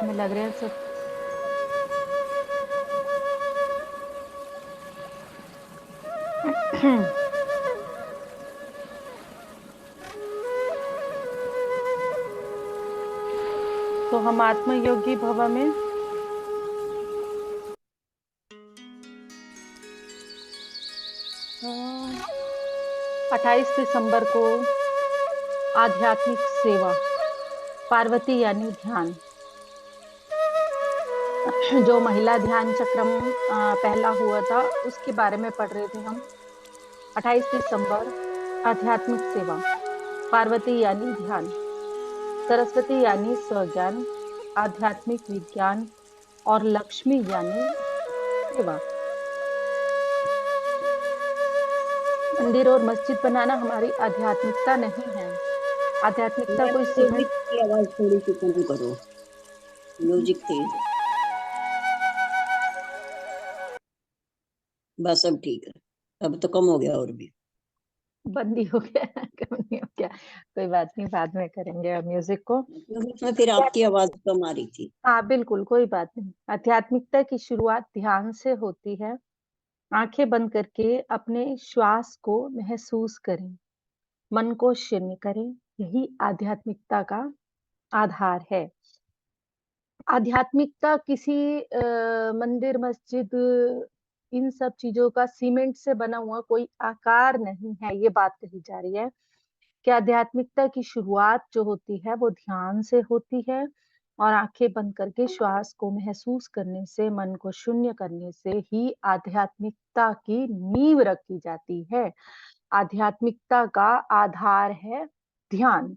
में लग रहे हैं सब। तो हम आत्मयोगी भव में 28 दिसंबर को आध्यात्मिक सेवा, पार्वती यानी ध्यान, जो महिला ध्यान चक्रम पहला हुआ था उसके बारे में पढ़ रहे थे हम। 28 दिसंबर आध्यात्मिक सेवा, पार्वती यानी ध्यान, सरस्वती यानी स्वज्ञान, आध्यात्मिक विज्ञान और लक्ष्मी यानी सेवा। मंदिर और मस्जिद बनाना हमारी आध्यात्मिकता नहीं है। आध्यात्मिकता मैम, कोई म्यूजिक सीमेंट। की आवाज थोड़ी सी कम करो। म्यूजिक तेज है। बस अब ठीक है। अब तो कम हो गया और भी। बंद ही हो गया। कम नहीं हो गया। कोई बात नहीं, बाद में करेंगे म्यूजिक को। क्योंकि उसमें फिर आपकी आवाज कम आ रही थी। हाँ बिल्कुल, कोई बात नहीं। आध्यात्मिकता की शुरुआत ध्यान से होती है। आंखें बंद करके अपने श्वास को महसूस करें, मन को शून्य करें। यही आध्यात्मिकता का आधार है। आध्यात्मिकता किसी मंदिर, मस्जिद, इन सब चीजों का सीमेंट से बना हुआ कोई आकार नहीं है, ये बात कही जा रही है कि आध्यात्मिकता की शुरुआत जो होती है वो ध्यान से होती है। और आंखें बंद करके श्वास को महसूस करने से, मन को शून्य करने से ही आध्यात्मिकता की नींव रखी जाती है। आध्यात्मिकता का आधार है ध्यान।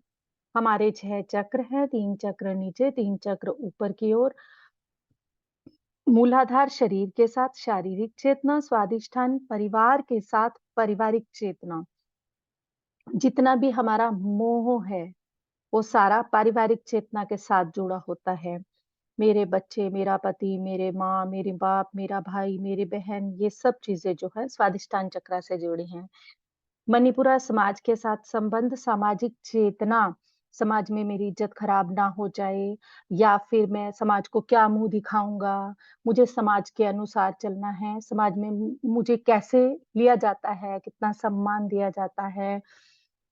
हमारे 6 चक्र हैं, 3 चक्र नीचे, 3 चक्र ऊपर की ओर। मूलाधार शरीर के साथ शारीरिक चेतना, स्वादिष्ठान परिवार के साथ पारिवारिक चेतना। जितना भी हमारा मोह है वो सारा पारिवारिक चेतना के साथ जुड़ा होता है। मेरे बच्चे, मेरा पति, मेरे माँ, मेरे बाप, मेरा भाई, मेरी बहन, ये सब चीजें जो है स्वादिष्ठान चक्र से जुड़ी हैं। मणिपुरा समाज के साथ संबंध, सामाजिक चेतना। समाज में मेरी इज्जत खराब ना हो जाए, या फिर मैं समाज को क्या मुंह दिखाऊंगा, मुझे समाज के अनुसार चलना है। समाज में मुझे कैसे लिया जाता है, कितना सम्मान दिया जाता है।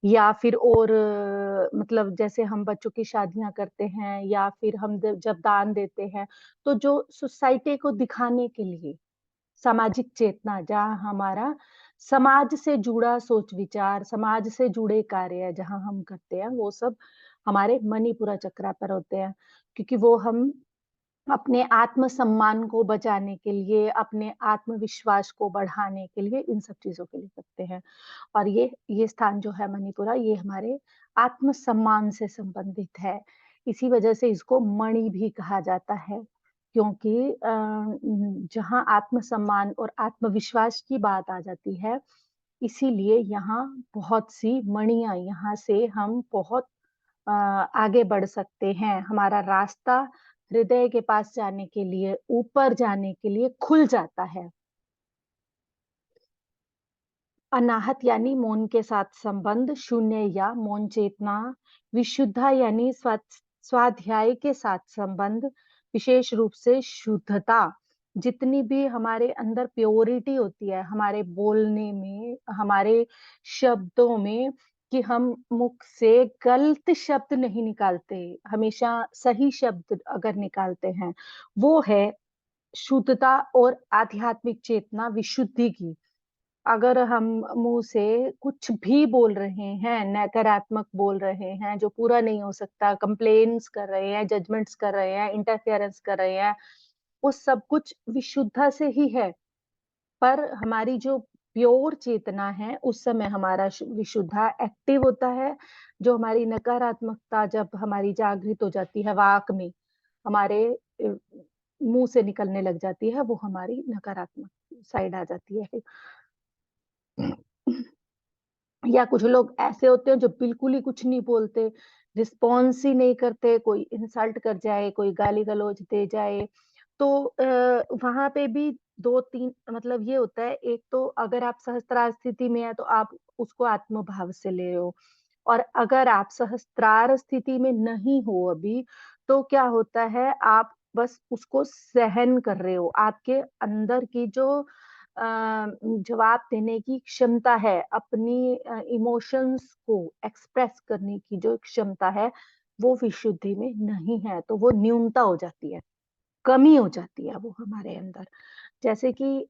या फिर और मतलब जैसे हम बच्चों की शादियां करते हैं, या फिर हम जब दान देते हैं, तो जो सोसाइटी को दिखाने के लिए सामाजिक चेतना, जहाँ हमारा समाज से जुड़ा सोच विचार, समाज से जुड़े कार्य जहाँ हम करते हैं, वो सब हमारे मणिपुरा चक्रा पर होते हैं। क्योंकि वो हम अपने आत्मसम्मान को बचाने के लिए, अपने आत्मविश्वास को बढ़ाने के लिए, इन सब चीजों के लिए करते हैं। और ये स्थान जो है मणिपुरा, ये हमारे आत्मसम्मान से संबंधित है। इसी वजह से इसको मणि भी कहा जाता है, क्योंकि जहाँ आत्मसम्मान और आत्मविश्वास की बात आ जाती है, इसीलिए यहाँ बहुत सी मणियां, यहाँ से हम बहुत आगे बढ़ सकते हैं। हमारा रास्ता हृदय के पास जाने के लिए, ऊपर जाने के लिए खुल जाता है। अनाहत यानी मौन के साथ संबंध, शून्य या मौन चेतना। विशुद्धा यानी स्वाध्याय के साथ संबंध, विशेष रूप से शुद्धता। जितनी भी हमारे अंदर प्योरिटी होती है, हमारे बोलने में, हमारे शब्दों में, कि हम मुख से गलत शब्द नहीं निकालते, हमेशा सही शब्द अगर निकालते हैं, वो है शुद्धता और आध्यात्मिक चेतना, विशुद्धि की। अगर हम मुंह से कुछ भी बोल रहे हैं, नकारात्मक बोल रहे हैं, जो पूरा नहीं हो सकता, कंप्लेन्स कर रहे हैं, जजमेंट्स कर रहे हैं, इंटरफेरेंस कर रहे हैं, वो सब कुछ विशुद्धा से ही है। पर हमारी जो प्योर चेतना है, उस समय हमारा विशुद्धा एक्टिव होता है। जो हमारी नकारात्मकता जब हमारी जागृत हो जाती है, वाक में हमारे मुंह से निकलने लग जाती है, वो हमारी नकारात्मक साइड आ जाती है। या कुछ लोग ऐसे होते हैं जो बिल्कुल ही कुछ नहीं बोलते, रिस्पॉन्स ही नहीं करते, कोई इंसल्ट कर जाए, कोई गाली गलौज दे जाए, तो वहां पे भी दो तीन मतलब ये होता है। एक तो अगर आप सहस्त्रार स्थिति में है तो आप उसको आत्मभाव से ले रहे हो, और अगर आप सहस्त्रार स्थिति में नहीं हो अभी, तो क्या होता है आप बस उसको सहन कर रहे हो। आपके अंदर की जो जवाब देने की क्षमता है, अपनी इमोशंस को एक्सप्रेस करने की जो क्षमता है, वो विशुद्धि में नहीं है, तो वो न्यूनता हो जाती है, कमी हो जाती है वो हमारे अंदर। जैसे कि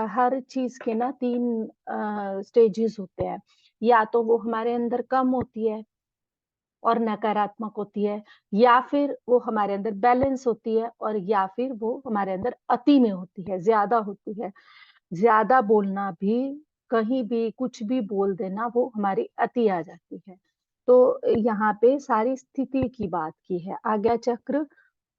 हर चीज़ के ना 3 स्टेजेस होते हैं, या तो वो हमारे अंदर कम होती है और नकारात्मक होती है, या फिर वो हमारे अंदर बैलेंस होती है, और या फिर वो हमारे अंदर अति में होती है, ज़्यादा होती है। ज़्यादा बोलना भी, कहीं भी कुछ भी बोल देना वो हमारी अति आ जाती है। तो यहाँ पे सारी स्थिति की बात की है। आज्ञा चक्र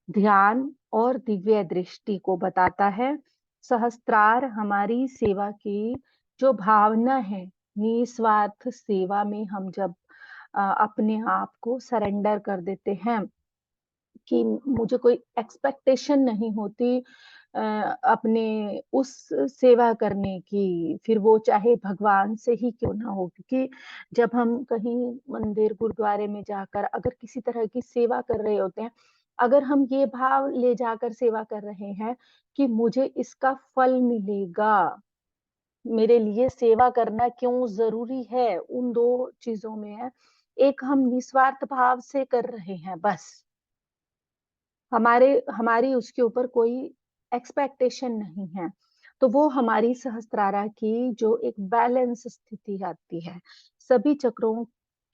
ध्यान और दिव्य दृष्टि को बताता है। सहस्त्रार हमारी सेवा की जो भावना है, निस्वार्थ सेवा में हम जब अपने आप को सरेंडर कर देते हैं कि मुझे कोई एक्सपेक्टेशन नहीं होती अपने उस सेवा करने की, फिर वो चाहे भगवान से ही क्यों ना हो। क्योंकि जब हम कहीं मंदिर, गुरुद्वारे में जाकर अगर किसी तरह की सेवा कर रहे होते हैं, अगर हम ये भाव ले जाकर सेवा कर रहे हैं कि मुझे इसका फल मिलेगा, मेरे लिए सेवा करना क्यों ज़रूरी है, उन 2 चीज़ों में है। एक हम निस्वार्थ भाव से कर रहे हैं बस। हमारी उसके ऊपर कोई एक्सपेक्टेशन नहीं है। तो वो हमारी सहस्त्रारा की जो एक बैलेंस स्थिति आती है। सभी चक्रों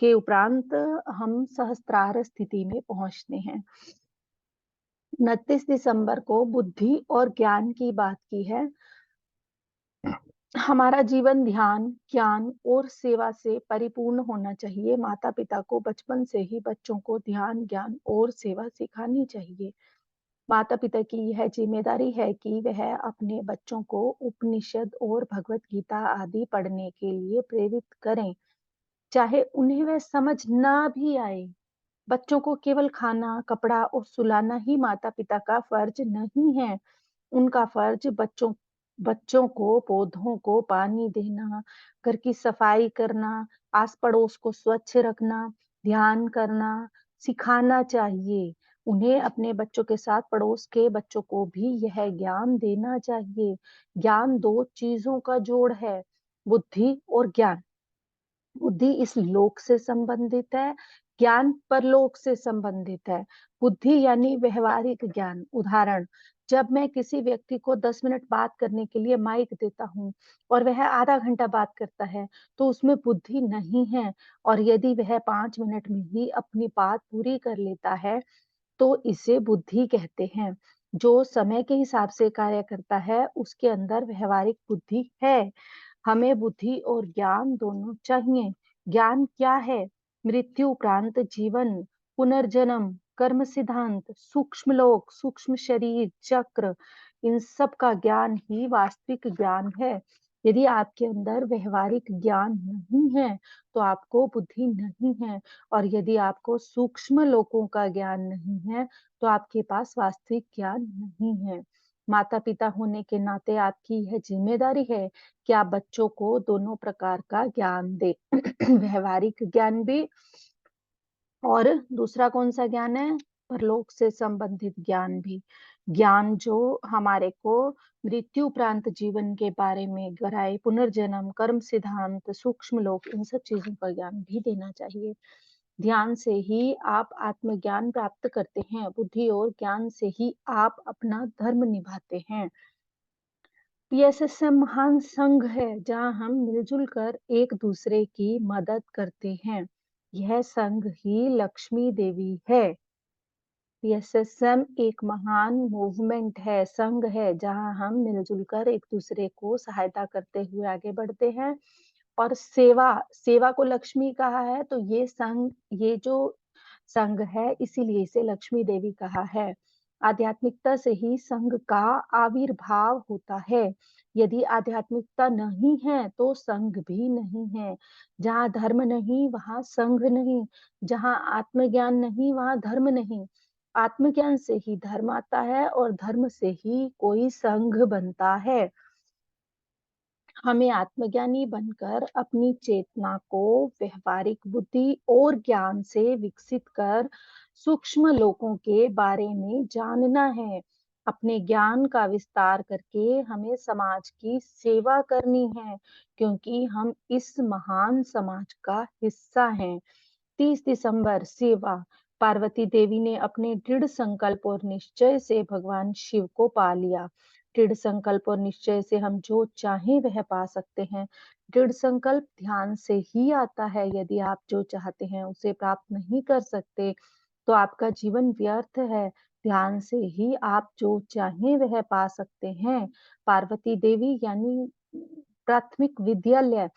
के उपरांत हम सहस्त्रार स्थिति में पहुँचते हैं। 29 दिसंबर को बुद्धि और ज्ञान की बात की है। हमारा जीवन ध्यान, ज्ञान और सेवा से परिपूर्ण होना चाहिए। माता-पिता को बचपन से ही बच्चों को ध्यान, ज्ञान और सेवा सिखानी चाहिए। माता-पिता की यह जिम्मेदारी है कि वह अपने बच्चों को उपनिषद और भगवत गीता आदि पढ़ने के लिए प्रेरित करें, चाहे उन्हें वह समझ ना भी आए। बच्चों को केवल खाना, कपड़ा और सुलाना ही माता-पिता का फर्ज नहीं है। उनका फर्ज बच्चों बच्चों को, पौधों को पानी देना, घर की सफाई करना, आस-पड़ोस को स्वच्छ रखना, ध्यान करना सिखाना चाहिए। उन्हें अपने बच्चों के साथ पड़ोस के बच्चों को भी यह ज्ञान देना चाहिए। ज्ञान 2 चीज़ों का जोड़ है, बुद्धि और ज्ञान। बुद्धि इस लोक से संबंधित है, ज्ञान परलोक से संबंधित है। बुद्धि यानी व्यवहारिक ज्ञान। उदाहरण, जब मैं किसी व्यक्ति को 10 मिनट बात करने के लिए माइक देता हूँ और वह आधा घंटा बात करता है, तो उसमें बुद्धि नहीं है। और यदि वह 5 मिनट में ही अपनी बात पूरी कर लेता है, तो इसे बुद्धि कहते हैं। जो समय के हिसाब से कार्य करता है, उसके अंदर व्यावहारिक बुद्धि है। हमें बुद्धि और ज्ञान दोनों चाहिए। ज्ञान क्या है? मृत्यु उपरांत जीवन, पुनर्जन्म, कर्म सिद्धांत, सूक्ष्म लोक, सूक्ष्म शरीर, चक्र, इन सब का ज्ञान ही वास्तविक ज्ञान है। यदि आपके अंदर व्यावहारिक ज्ञान नहीं है, तो आपको बुद्धि नहीं है, और यदि आपको सूक्ष्म लोकों का ज्ञान नहीं है, तो आपके पास वास्तविक ज्ञान नहीं है। माता-पिता होने के नाते आपकी यह जिम्मेदारी है कि आप बच्चों को दोनों प्रकार का ज्ञान दें। व्यावहारिक ज्ञान भी, और दूसरा कौन-सा ज्ञान है? परलोक से संबंधित ज्ञान भी। ज्ञान जो हमारे को मृत्यु उपरांत जीवन के बारे में गहराई, पुनर्जन्म, कर्म सिद्धांत, सूक्ष्म लोक, इन सब चीज़ों का ज्ञान भी देना चाहिए। ध्यान से ही आप आत्मज्ञान प्राप्त करते हैं। बुद्धि और ज्ञान से ही आप अपना धर्म निभाते हैं। पीएसएसएम महान संघ है जहां हम मिलजुल कर एक दूसरे की मदद करते हैं। यह संघ ही लक्ष्मी देवी है। पीएसएसएम एक महान मूवमेंट है, संघ है, जहां हम मिलजुल कर एक दूसरे को सहायता करते हुए आगे बढ़ते हैं। और सेवा, सेवा को लक्ष्मी कहा है, तो ये जो संघ है, इसीलिए इसे लक्ष्मी देवी कहा है। आध्यात्मिकता से ही संघ का आविर्भाव होता है। यदि आध्यात्मिकता नहीं है, तो संघ भी नहीं है। जहाँ धर्म नहीं, वहाँ संघ नहीं। जहाँ आत्मज्ञान नहीं, वहाँ धर्म नहीं। आत्मज्ञान से ही धर्म आता है, और धर्म से ही कोई संघ बनता है। हमें आत्मज्ञानी बनकर अपनी चेतना को व्यावहारिक बुद्धि और ज्ञान से विकसित कर सूक्ष्म लोकों के बारे में जानना है। अपने ज्ञान का विस्तार करके हमें समाज की सेवा करनी है, क्योंकि हम इस महान समाज का हिस्सा हैं। 30 दिसंबर सेवा। पार्वती देवी ने अपने दृढ़ संकल्प और निश्चय से भगवान शिव को पा लिया। दृढ़ संकल्प और निश्चय से हम जो चाहें वह पा सकते हैं। दृढ़ संकल्प ध्यान से ही आता है। यदि आप जो चाहते हैं उसे प्राप्त नहीं कर सकते, तो आपका जीवन व्यर्थ है। ध्यान से ही आप जो चाहें वह पा सकते हैं। पार्वती देवी यानी प्राथमिक विद्यालय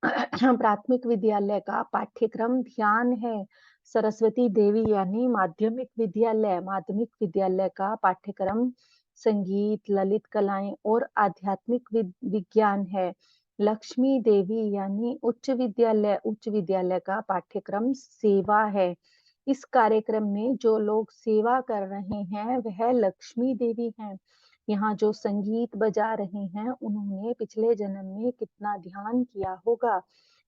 प्राथमिक विद्यालय का पाठ्यक्रम ध्यान है। सरस्वती देवी यानी माध्यमिक विद्यालय का पाठ्यक्रम संगीत, ललित कलाएं और आध्यात्मिक विज्ञान है। लक्ष्मी देवी यानी उच्च विद्यालय का पाठ्यक्रम सेवा है। इस कार्यक्रम में जो लोग सेवा कर रहे हैं वह लक्ष्मी देवी हैं। यहाँ जो संगीत बजा रहे हैं उन्होंने पिछले जन्म में कितना ध्यान किया होगा,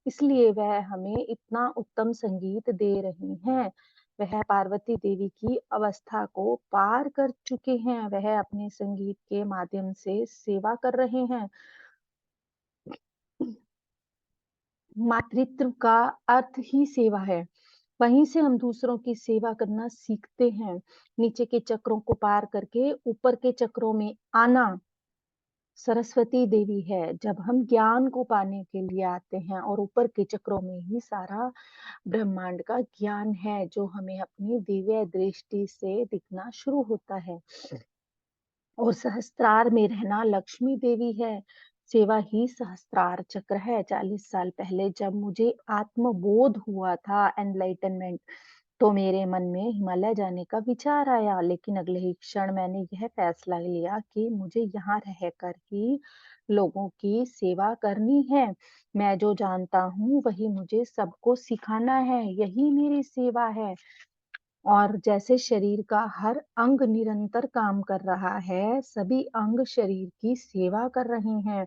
इसलिए वह हमें इतना उत्तम संगीत दे रही हैं। वह पार्वती देवी की अवस्था को पार कर चुके हैं। वह अपने संगीत के माध्यम से सेवा कर रहे हैं। मातृत्व का अर्थ ही सेवा है। वहीं से हम दूसरों की सेवा करना सीखते हैं। नीचे के चक्रों को पार करके ऊपर के चक्रों में आना सरस्वती देवी है। जब हम ज्ञान को पाने के लिए आते हैं, और ऊपर के चक्रों में ही सारा ब्रह्मांड का ज्ञान है जो हमें अपनी दिव्य दृष्टि से दिखना शुरू होता है। और सहस्त्रार में रहना लक्ष्मी देवी है। सेवा ही सहस्त्रार चक्र है। 40 साल पहले जब मुझे आत्मबोध हुआ था, एनलाइटनमेंट, तो मेरे मन में हिमालय जाने का विचार आया, लेकिन अगले ही क्षण मैंने यह फैसला लिया कि मुझे यहाँ रहकर ही लोगों की सेवा करनी है। मैं जो जानता हूँ वही मुझे सबको सिखाना है, यही मेरी सेवा है। और जैसे शरीर का हर अंग निरंतर काम कर रहा है, सभी अंग शरीर की सेवा कर रहे हैं।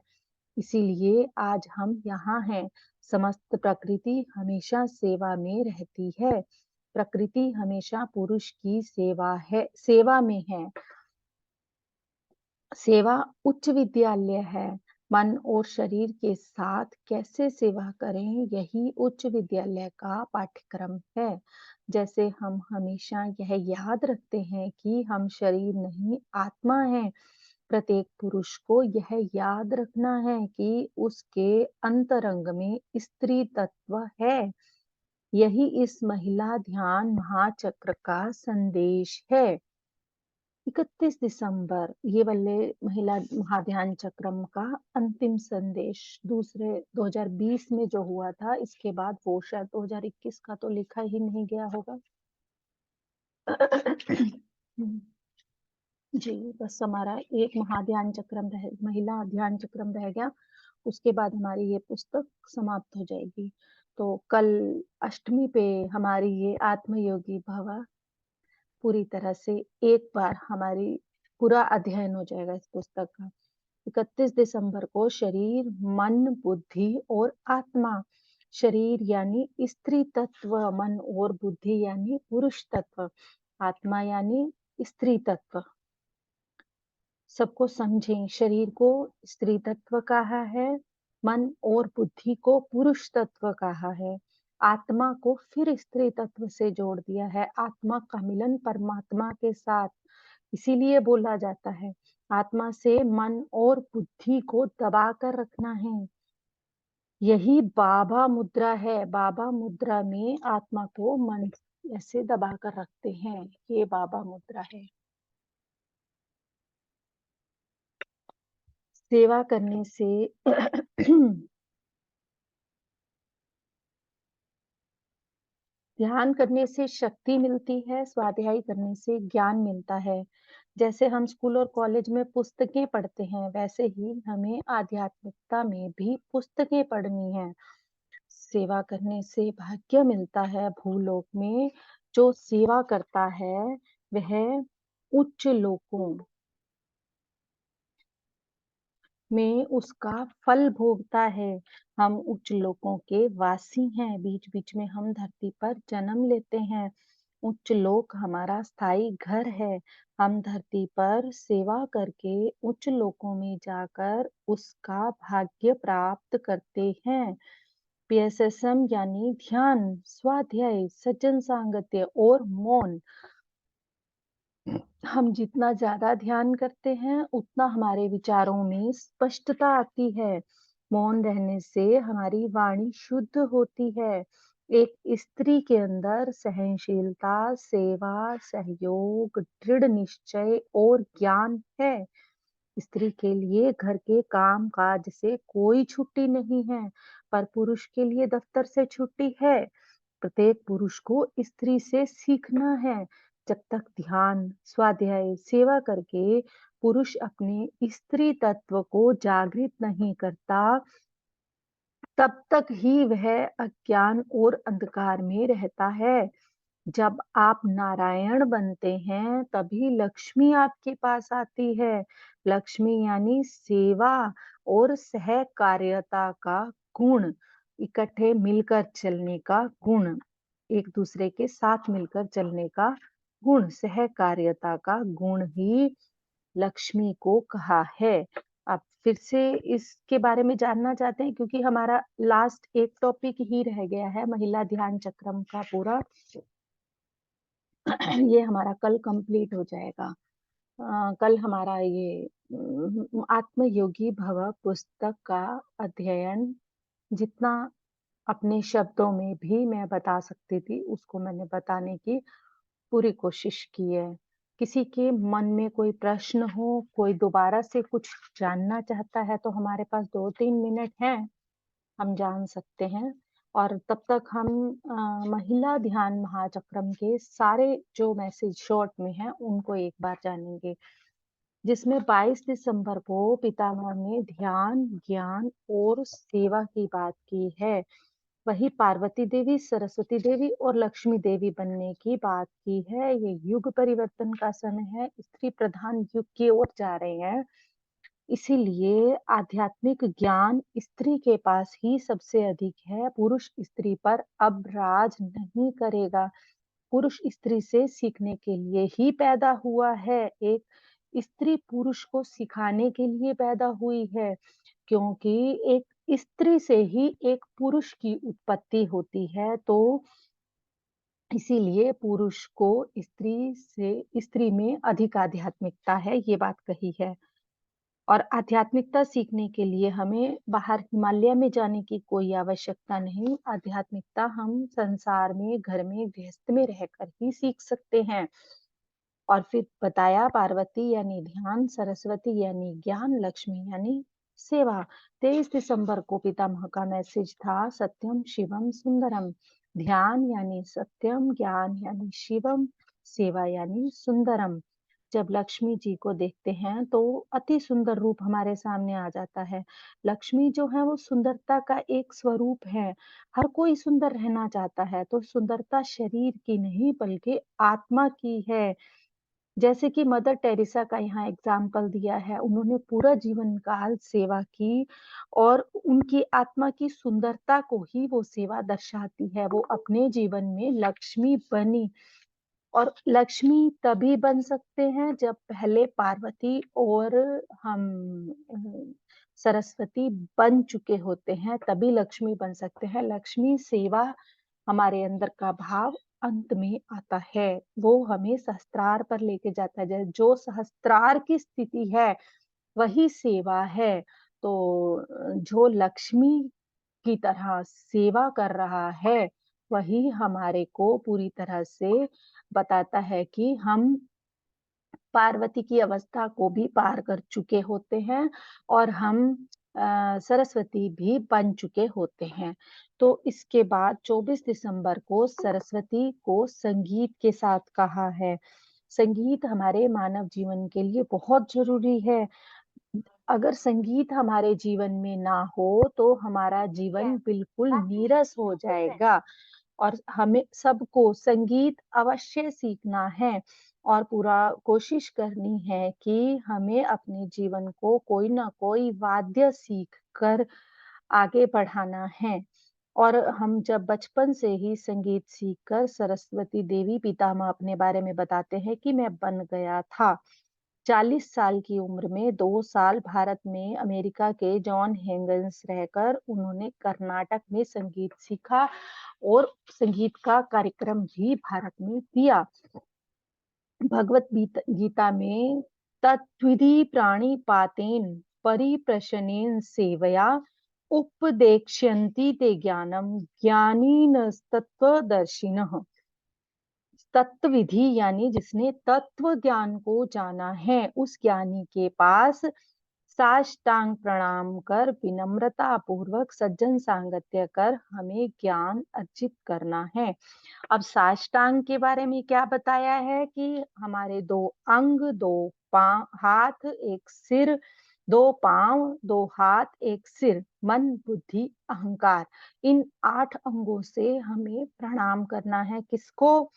इसीलिए आज हम यहाँ हैं। समस्त प्रकृति हमेशा सेवा में रहती है। प्रकृति हमेशा पुरुष की सेवा में है। सेवा उच्च विद्यालय है। मन और शरीर के साथ कैसे सेवा करें, यही उच्च विद्यालय का पाठ्यक्रम है। जैसे हम हमेशा यह याद रखते हैं कि हम शरीर नहीं आत्मा हैं, प्रत्येक पुरुष को यह याद रखना है कि उसके अंतरंग में स्त्री तत्व है। यही इस महिला ध्यान महाचक्र का संदेश है। 31 दिसंबर ये वाले महिला महाध्यान चक्रम का अंतिम संदेश। दूसरे 2020 में जो हुआ था, इसके बाद वो शायद 2021 का तो लिखा ही नहीं गया होगा। जी, बस हमारा एक महाध्यान चक्रम महिला ध्यान चक्रम रह गया। उसके बाद हमारी ये पुस्तक समाप्त हो जाएगी। तो कल अष्टमी पे हमारी ये आत्मयोगी भव पूरी तरह से एक बार हमारी पूरा अध्ययन हो जाएगा इस पुस्तक का। 31 दिसंबर को शरीर, मन, बुद्धि और आत्मा। शरीर यानी स्त्री तत्व, मन और बुद्धि यानी पुरुष तत्व, आत्मा यानी स्त्री तत्व। सबको समझें। शरीर को स्त्री तत्व कहा है, मन और बुद्धि को पुरुष तत्व कहा है, आत्मा को फिर स्त्री तत्व से जोड़ दिया है। आत्मा का मिलन परमात्मा के साथ, इसीलिए बोला जाता है आत्मा से मन और बुद्धि को दबा कर रखना है। यही बाबा मुद्रा है। बाबा मुद्रा में आत्मा को मन ऐसे दबा कर रखते हैं। ये बाबा मुद्रा है। सेवा करने से ध्यान करने से शक्ति मिलती है, स्वाध्याय करने से ज्ञान मिलता है। जैसे हम स्कूल और कॉलेज में पुस्तकें पढ़ते हैं, वैसे ही हमें आध्यात्मिकता में भी पुस्तकें पढ़नी है। सेवा करने से भाग्य मिलता है। भूलोक में जो सेवा करता है वह उच्च लोकों में उसका फल भोगता है। हम उच्च लोकों के वासी हैं। बीच बीच में हम धरती पर जन्म लेते हैं। उच्च लोक हमारा स्थायी घर है। हम धरती पर सेवा करके उच्च लोकों में जाकर उसका भाग्य प्राप्त करते हैं। पीएसएसएम यानी ध्यान, स्वाध्याय, सज्जन सांगत्य और मौन। हम जितना ज़्यादा ध्यान करते हैं, उतना हमारे विचारों में स्पष्टता आती है। मौन रहने से हमारी वाणी शुद्ध होती है। एक स्त्री के अंदर सहनशीलता, सेवा, सहयोग, दृढ़ निश्चय और ज्ञान है। स्त्री के लिए घर के काम-काज से कोई छुट्टी नहीं है, पर पुरुष के लिए दफ्तर से छुट्टी है। प्रत्येक पुरुष को स्त्री से सीखना है। जब तक ध्यान, स्वाध्याय, सेवा करके पुरुष अपने स्त्री तत्व को जागृत नहीं करता, तब तक ही वह अज्ञान और अंधकार में रहता है। जब आप नारायण बनते हैं, तभी लक्ष्मी आपके पास आती है। लक्ष्मी यानी सेवा और सहकार्यता का गुण, इकट्ठे मिलकर चलने का गुण, एक दूसरे के साथ मिलकर चलने का गुण, सहकार्यता का गुण ही लक्ष्मी को कहा है। आप फिर से इसके बारे में जानना चाहते हैं, क्योंकि हमारा लास्ट एक टॉपिक ही रह गया है महिला ध्यान चक्रम का पूरा। ये हमारा कल कंप्लीट हो जाएगा। कल हमारा ये आत्मयोगी भव पुस्तक का अध्ययन जितना अपने शब्दों में भी मैं बता सकती थी, उसको मैंने बताने की पूरी कोशिश की है। किसी के मन में कोई प्रश्न हो, कोई दोबारा से कुछ जानना चाहता है, तो हमारे पास 2-3 मिनट हैं, हम जान सकते हैं। और तब तक हम महिला ध्यान महाचक्रम के सारे जो मैसेज शॉर्ट में हैं, उनको एक बार जानेंगे। जिसमें 22 दिसंबर को पितामह ने ध्यान, ज्ञान और सेवा की बात की है। वही पार्वती देवी, सरस्वती देवी और लक्ष्मी देवी बनने की बात की है। ये युग परिवर्तन का समय है, स्त्री प्रधान युग की ओर जा रहे हैं। इसीलिए आध्यात्मिक ज्ञान स्त्री के पास ही सबसे अधिक है। पुरुष स्त्री पर अब राज नहीं करेगा। पुरुष स्त्री से सीखने के लिए ही पैदा हुआ है। एक स्त्री पुरुष को सिखाने के लिए पैदा हुई है, क्योंकि एक स्त्री से ही एक पुरुष की उत्पत्ति होती है। तो इसीलिए पुरुष को स्त्री में अधिक आध्यात्मिकता है, ये बात कही है। और आध्यात्मिकता सीखने के लिए हमें बाहर हिमालय में जाने की कोई आवश्यकता नहीं। आध्यात्मिकता हम संसार में, घर में, गृहस्थ में रहकर ही सीख सकते हैं। और फिर बताया पार्वती यानी ध्यान, सरस्वती यानी ज्ञान, लक्ष्मी यानी सेवा। 23 दिसंबर को पितामह का मैसेज था सत्यम शिवम सुंदरम। ध्यान यानी सत्यम, ज्ञान यानी शिवम, सेवा यानी सुंदरम। जब लक्ष्मी जी को देखते हैं तो अति सुंदर रूप हमारे सामने आ जाता है। लक्ष्मी जो है वो सुंदरता का एक स्वरूप है। हर कोई सुंदर रहना चाहता है, तो सुंदरता शरीर की नहीं बल्कि आत्मा की है। जैसे कि मदर टेरेसा का यहाँ एग्जाम्पल दिया है, उन्होंने पूरा जीवन काल सेवा की और उनकी आत्मा की सुंदरता को ही वो सेवा दर्शाती है। वो अपने जीवन में लक्ष्मी बनी। और लक्ष्मी तभी बन सकते हैं जब पहले पार्वती और हम सरस्वती बन चुके होते हैं, तभी लक्ष्मी बन सकते हैं। लक्ष्मी सेवा हमारे अंदर का भाव अंत में आता है। वो हमें सहस्त्रार पर लेके जाता है। जो सहस्त्रार की स्थिति है, वही सेवा है। तो जो लक्ष्मी की तरह सेवा कर रहा है, वही हमारे को पूरी तरह से बताता है कि हम पार्वती की अवस्था को भी पार कर चुके होते हैं और हम सरस्वती भी बन चुके होते हैं। तो इसके बाद 24 दिसंबर को सरस्वती को संगीत के साथ कहा है। संगीत हमारे मानव जीवन के लिए बहुत ज़रूरी है। अगर संगीत हमारे जीवन में ना हो, तो हमारा जीवन बिल्कुल नीरस हो जाएगा। और हमें सबको संगीत अवश्य सीखना है और पूरा कोशिश करनी है कि हमें अपने जीवन को कोई ना कोई वाद्य सीख कर आगे बढ़ाना है। और हम जब बचपन से ही संगीत सीखकर सरस्वती देवी पितामह अपने बारे में बताते हैं कि मैं बन गया था। 40 साल की उम्र में 2 साल भारत में अमेरिका के जॉन हेगन्स रहकर उन्होंने कर्नाटक में संगीत सीखा और संगीत का कार्यक्रम भी भारत में दिया। भगवत गीता में तत्विधि प्राणिपातेन परिप्रश्नेन सेवया उपदेक्ष्यन्ति ते ज्ञानम ज्ञानिनस्तत्त्वदर्शिनः। तत्व विधि यानी जिसने तत्व ज्ञान को जाना है, उस ज्ञानी के पास साष्टांग प्रणाम कर विनम्रता पूर्वक सज्जन सांगत्य कर हमें ज्ञान अर्जित करना है। अब साष्टांग के बारे में क्या बताया है कि हमारे 2 अंग, 2 हाथ, 1 सिर, 2 पाँव, 2 हाथ, 1 सिर, मन, बुद्धि, अहंकार, इन 8 अंगों से हमें प्रणाम करना है। किसको?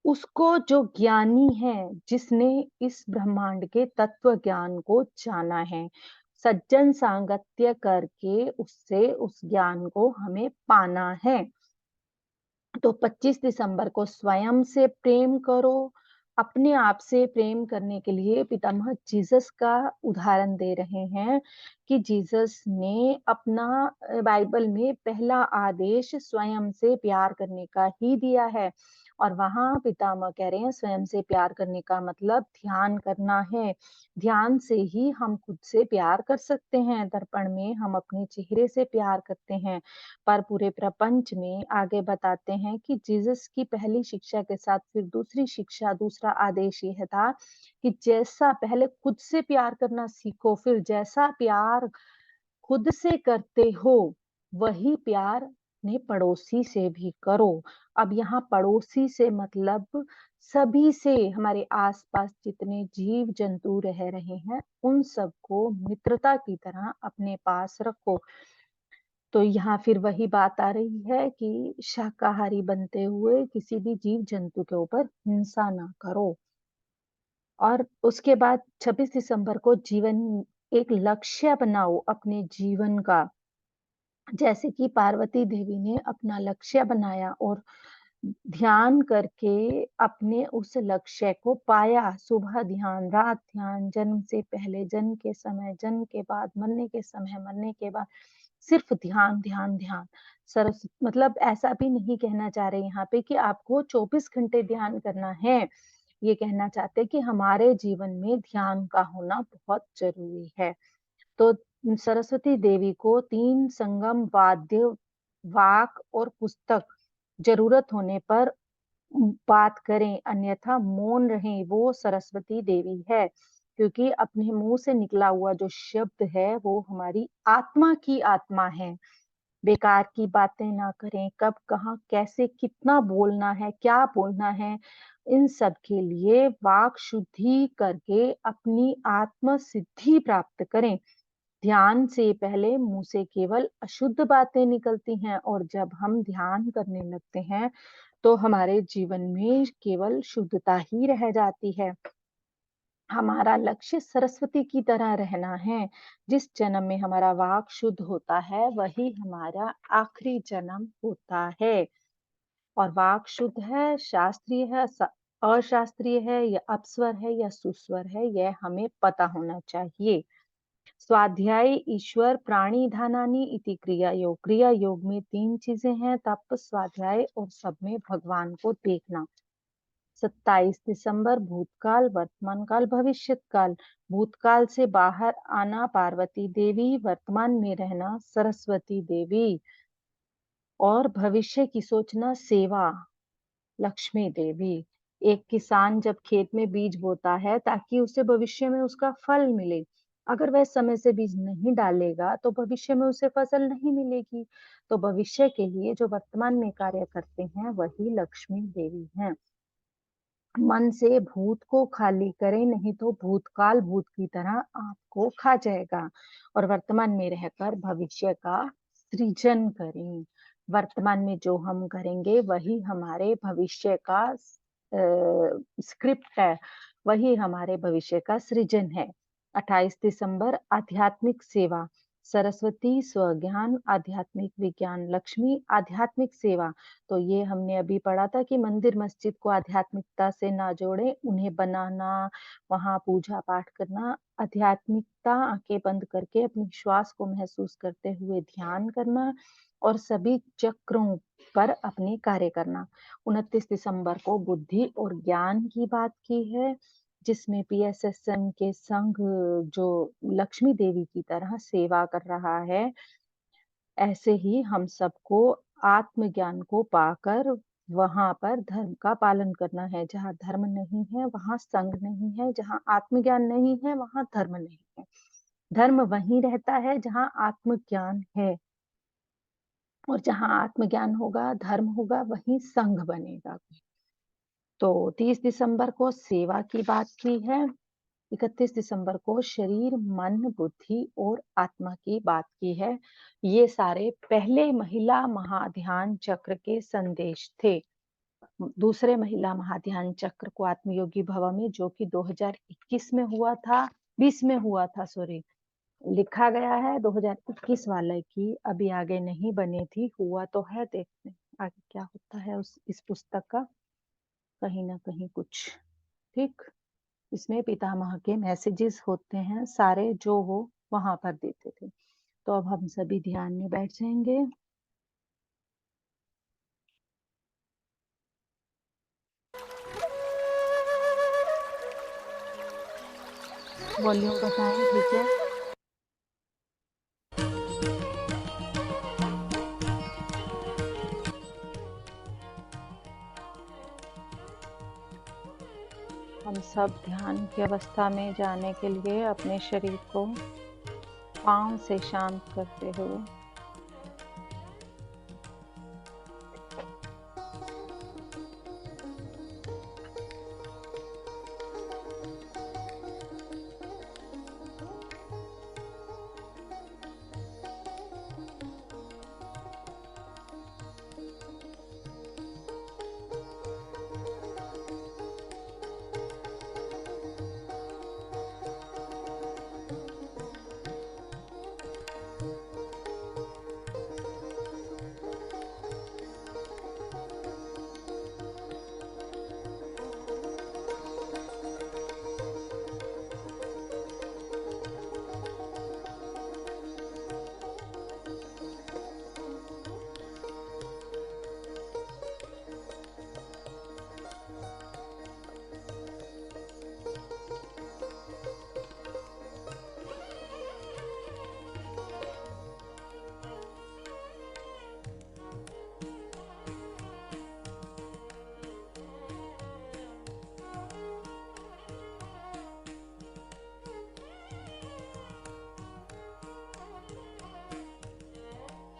उसको जो ज्ञानी है, जिसने इस ब्रह्मांड के तत्व ज्ञान को जाना है। सज्जन सांगत्य करके उससे उस ज्ञान को हमें पाना है। तो 25 दिसंबर को स्वयं से प्रेम करो। अपने आप से प्रेम करने के लिए पितामह जीसस का उदाहरण दे रहे हैं कि जीसस ने अपना बाइबल में पहला आदेश स्वयं से प्यार करने का ही दिया है। और वहाँ पितामह कह रहे हैं स्वयं से प्यार करने का मतलब ध्यान करना है। ध्यान से ही हम खुद से प्यार कर सकते हैं। दर्पण में हम अपने चेहरे से प्यार करते हैं, पर पूरे प्रपंच में आगे बताते हैं कि जीसस की पहली शिक्षा के साथ फिर दूसरी शिक्षा, दूसरा आदेश यह था कि जैसा पहले खुद से प्यार करना सीखो, फिर जैसा प्यार खुद से करते हो, वही प्यार अपने पड़ोसी से भी करो। अब यहाँ पड़ोसी से मतलब सभी से, हमारे आसपास जितने जीव जंतु रह रहे हैं, उन सबको मित्रता की तरह अपने पास रखो। तो यहाँ फिर वही बात आ रही है कि शाकाहारी बनते हुए किसी भी जीव जंतु के ऊपर हिंसा ना करो। और उसके बाद 26 दिसंबर को जीवन एक लक्ष्य बनाओ अपने जीवन का। जैसे कि पार्वती देवी ने अपना लक्ष्य बनाया और ध्यान करके अपने उस लक्ष्य को पाया। सुबह ध्यान, रात ध्यान, जन्म से पहले, जन्म के समय, जन्म के बाद, मरने के समय, मरने के बाद, सिर्फ ध्यान, ध्यान, ध्यान। सरस मतलब ऐसा भी नहीं कहना चाह रहे यहाँ पे कि आपको 24 घंटे ध्यान करना है। ये कहना चाहते हैं कि हमारे जीवन में ध्यान का होना बहुत ज़रूरी है। तो सरस्वती देवी को 3 संगम वाद्य, वाक और पुस्तक ज़रूरत होने पर बात करें, अन्यथा मौन रहें, वो सरस्वती देवी है। क्योंकि अपने मुँह से निकला हुआ जो शब्द है, वो हमारी आत्मा की आत्मा है। बेकार की बातें ना करें, कब, कहाँ, कैसे, कितना बोलना है, क्या बोलना है, इन सब के लिए वाक शुद्धि करके अपनी आत्म सिद्धि प्राप्त करें। ध्यान से पहले मुँह से केवल अशुद्ध बातें निकलती हैं और जब हम ध्यान करने लगते हैं, तो हमारे जीवन में केवल शुद्धता ही रह जाती है। हमारा लक्ष्य सरस्वती की तरह रहना है। जिस जन्म में हमारा वाक शुद्ध होता है, वही हमारा आखिरी जन्म होता है। और वाक शुद्ध है, शास्त्रीय है, अशास्त्रीय है या अपस्वर है या सुस्वर है, यह हमें पता होना चाहिए। स्वाध्याय ईश्वर प्राणी धानानि इति क्रिया योग। क्रिया योग में 3 चीजें हैं, तप, स्वाध्याय और सब में भगवान को देखना। 27 दिसंबर भूतकाल, वर्तमान काल, भविष्यत काल। भूतकाल से बाहर आना पार्वती देवी, वर्तमान में रहना सरस्वती देवी और भविष्य की सोचना सेवा लक्ष्मी देवी। एक किसान जब खेत में बीज बोता है ताकि उसे भविष्य में उसका फल मिले। अगर वह समय से बीज नहीं डालेगा तो भविष्य में उसे फसल नहीं मिलेगी। तो भविष्य के लिए जो वर्तमान में कार्य करते हैं वही लक्ष्मी देवी हैं। मन से भूत को खाली करें, नहीं तो भूतकाल भूत की तरह आपको खा जाएगा। और वर्तमान में रहकर भविष्य का सृजन करें। वर्तमान में जो हम करेंगे वही हमारे भविष्य का स्क्रिप्ट है, वही हमारे भविष्य का सृजन है। 28 दिसंबर आध्यात्मिक सेवा। सरस्वती स्वज्ञान, आध्यात्मिक विज्ञान, लक्ष्मी आध्यात्मिक सेवा। तो ये हमने अभी पढ़ा था कि मंदिर मस्जिद को आध्यात्मिकता से ना जोड़े, उन्हें बनाना, वहाँ पूजा पाठ करना, आध्यात्मिकता आंखें बंद करके अपनी श्वास को महसूस करते हुए ध्यान करना और सभी चक्रों पर अपने कार्य करना। 29 दिसंबर को बुद्धि और ज्ञान की बात की है, जिसमें पीएसएसएम के संघ जो लक्ष्मी देवी की तरह सेवा कर रहा है, ऐसे ही हम सबको आत्मज्ञान को पाकर वहाँ पर धर्म का पालन करना है। जहाँ धर्म नहीं है, वहाँ संघ नहीं है, जहाँ आत्मज्ञान नहीं है, वहाँ धर्म नहीं है। धर्म वहीं रहता है जहाँ आत्मज्ञान है, और जहाँ आत्मज्ञान होगा, धर्म होगा, वहीं संघ बनेगा। तो 30 दिसंबर को सेवा की बात की है। 31 दिसंबर को शरीर, मन, बुद्धि और आत्मा की बात की है। ये सारे पहले महिला महाध्यान चक्र के संदेश थे। दूसरे महिला महाध्यान चक्र को आत्मयोगी भव में, जो कि 2021 में हुआ था, 20 में हुआ था, सॉरी, लिखा गया है 2021 वाले की, अभी आगे नहीं बनी थी, हुआ तो है, देखते हैं आगे क्या होता है इस पुस्तक का, कहीं ना कहीं कुछ। ठीक, इसमें पितामह के मैसेजेस होते हैं सारे, जो वो वहां पर देते थे। तो अब हम सभी ध्यान में बैठ जाएंगे। वॉल्यूम बताएं, ठीक है। हम सब ध्यान की अवस्था में जाने के लिए अपने शरीर को पांव से शांत करते हुए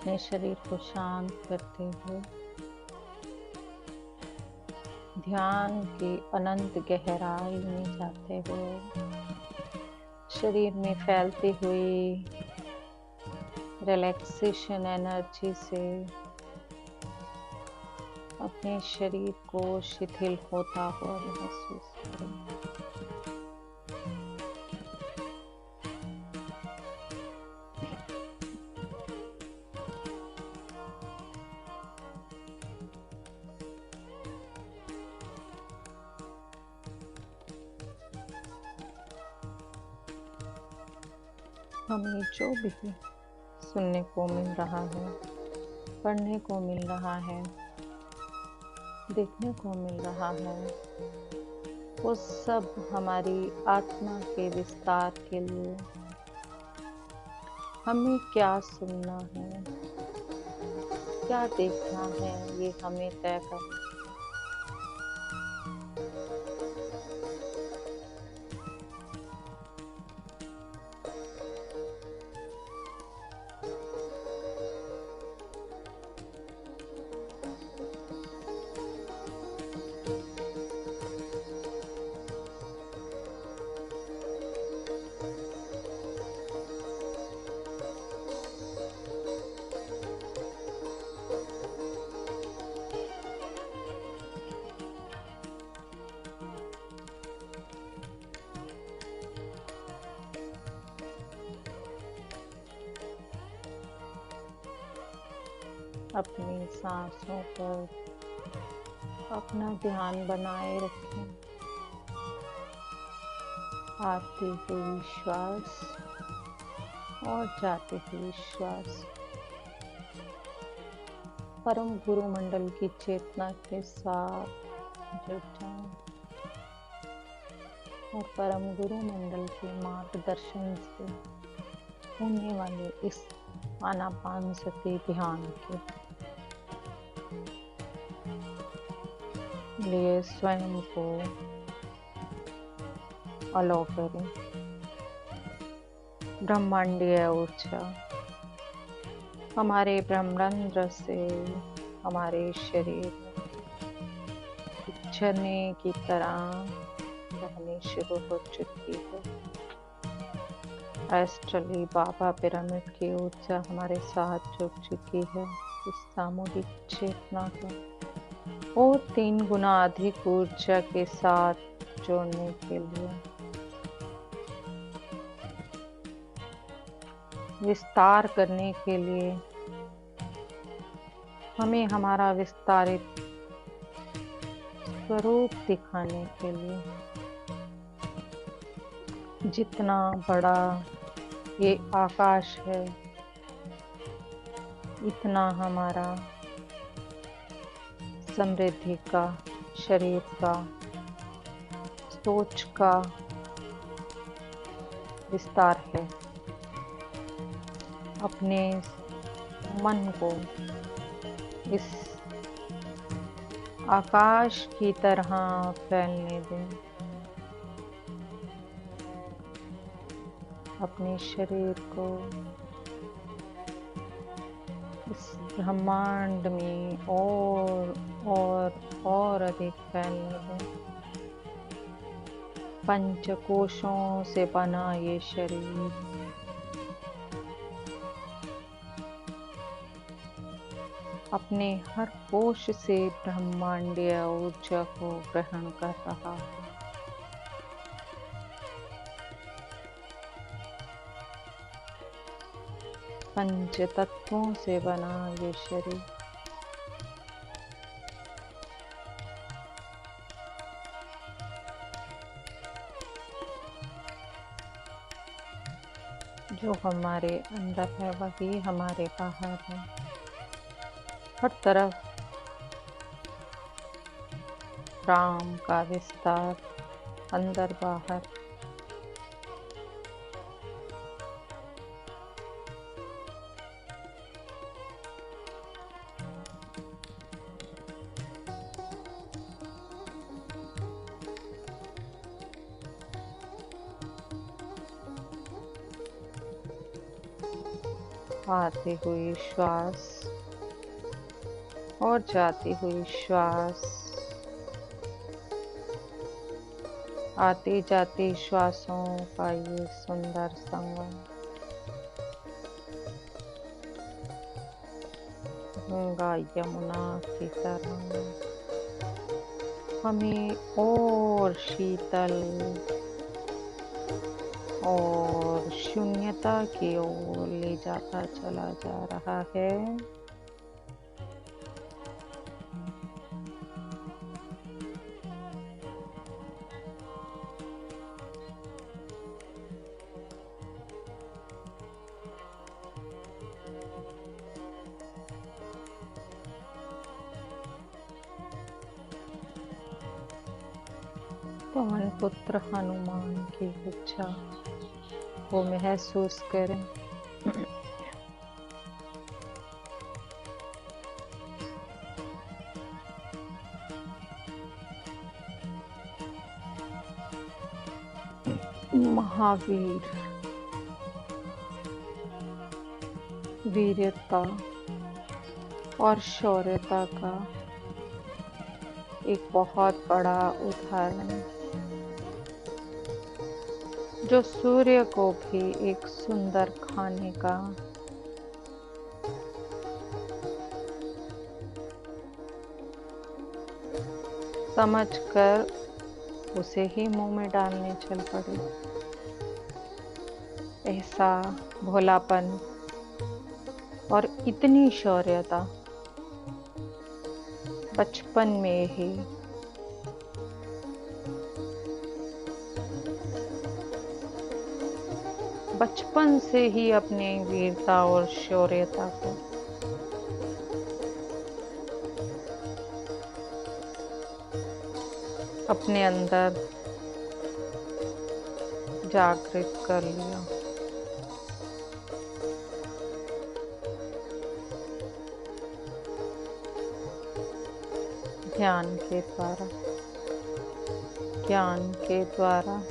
अपने शरीर को शांत करते हुए ध्यान की अनंत गहराई में जाते हुए शरीर में फैलती हुई रिलैक्सेशन एनर्जी से अपने शरीर को शिथिल होता हुआ महसूस करें। हमें जो भी सुनने को मिल रहा है, पढ़ने को मिल रहा है, देखने को मिल रहा है, वो सब हमारी आत्मा के विस्तार के लिए। हमें क्या सुनना है, क्या देखना है, ये हमें तय करना है। अपनी सांसों पर अपना ध्यान बनाए रखें। आती हुई श्वास और जाती हुई श्वास परम गुरु मंडल की चेतना के साथ जुड़ जाएं और परम गुरु मंडल के मार्गदर्शन से होने वाले इस आनापानसती ध्यान के लिए स्वयं को अलाउ करें। ब्रह्मांडीय ऊर्जा हमारे ब्रह्मांड से हमारे शरीर में झरने की तरह बहनी शुरू हो चुकी है। एस्ट्रली बाबा पिरामिड की ऊर्जा हमारे साथ जुड़ चुकी है। इस सामूहिक चेतना को और 3 गुना अधिक ऊर्जा के साथ जोड़ने के लिए विस्तार करने के लिए हमें हमारा विस्तारित स्वरूप दिखाने के लिए जितना बड़ा ये आकाश है इतना हमारा समृद्धि का, शरीर का, सोच का विस्तार है। अपने मन को इस आकाश की तरह फैलने दें। अपने शरीर को इस ब्रह्मांड में और अधिक फैलने दें। पंचकोशों से बना ये शरीर अपने हर कोश से ब्रह्मांडीय ऊर्जा को ग्रहण कर रहा है। पंच तत्वों से बना ये शरीर जो हमारे अंदर है वही हमारे बाहर है। हर तरफ राम का विस्तार अंदर बाहर। आती हुई श्वास और जाती हुई श्वास, आती जाती श्वासों का ये सुंदर संगम गंगा यमुना की तरह हमें और शीतल और शून्यता की ओर ले जाता चला जा रहा है। पवन पुत्र हनुमान की इच्छा को महसूस करें। महावीर वीरता और शौर्यता का एक बहुत बड़ा उदाहरण जो सूर्य को भी एक सुंदर खाने का समझकर उसे ही मुंह में डालने चल पड़े। ऐसा भोलापन और इतनी शौर्यता बचपन में ही बचपन से ही अपने वीरता और शौर्यता को अपने अंदर जागृत कर लिया। ध्यान के द्वारा, ज्ञान के द्वारा,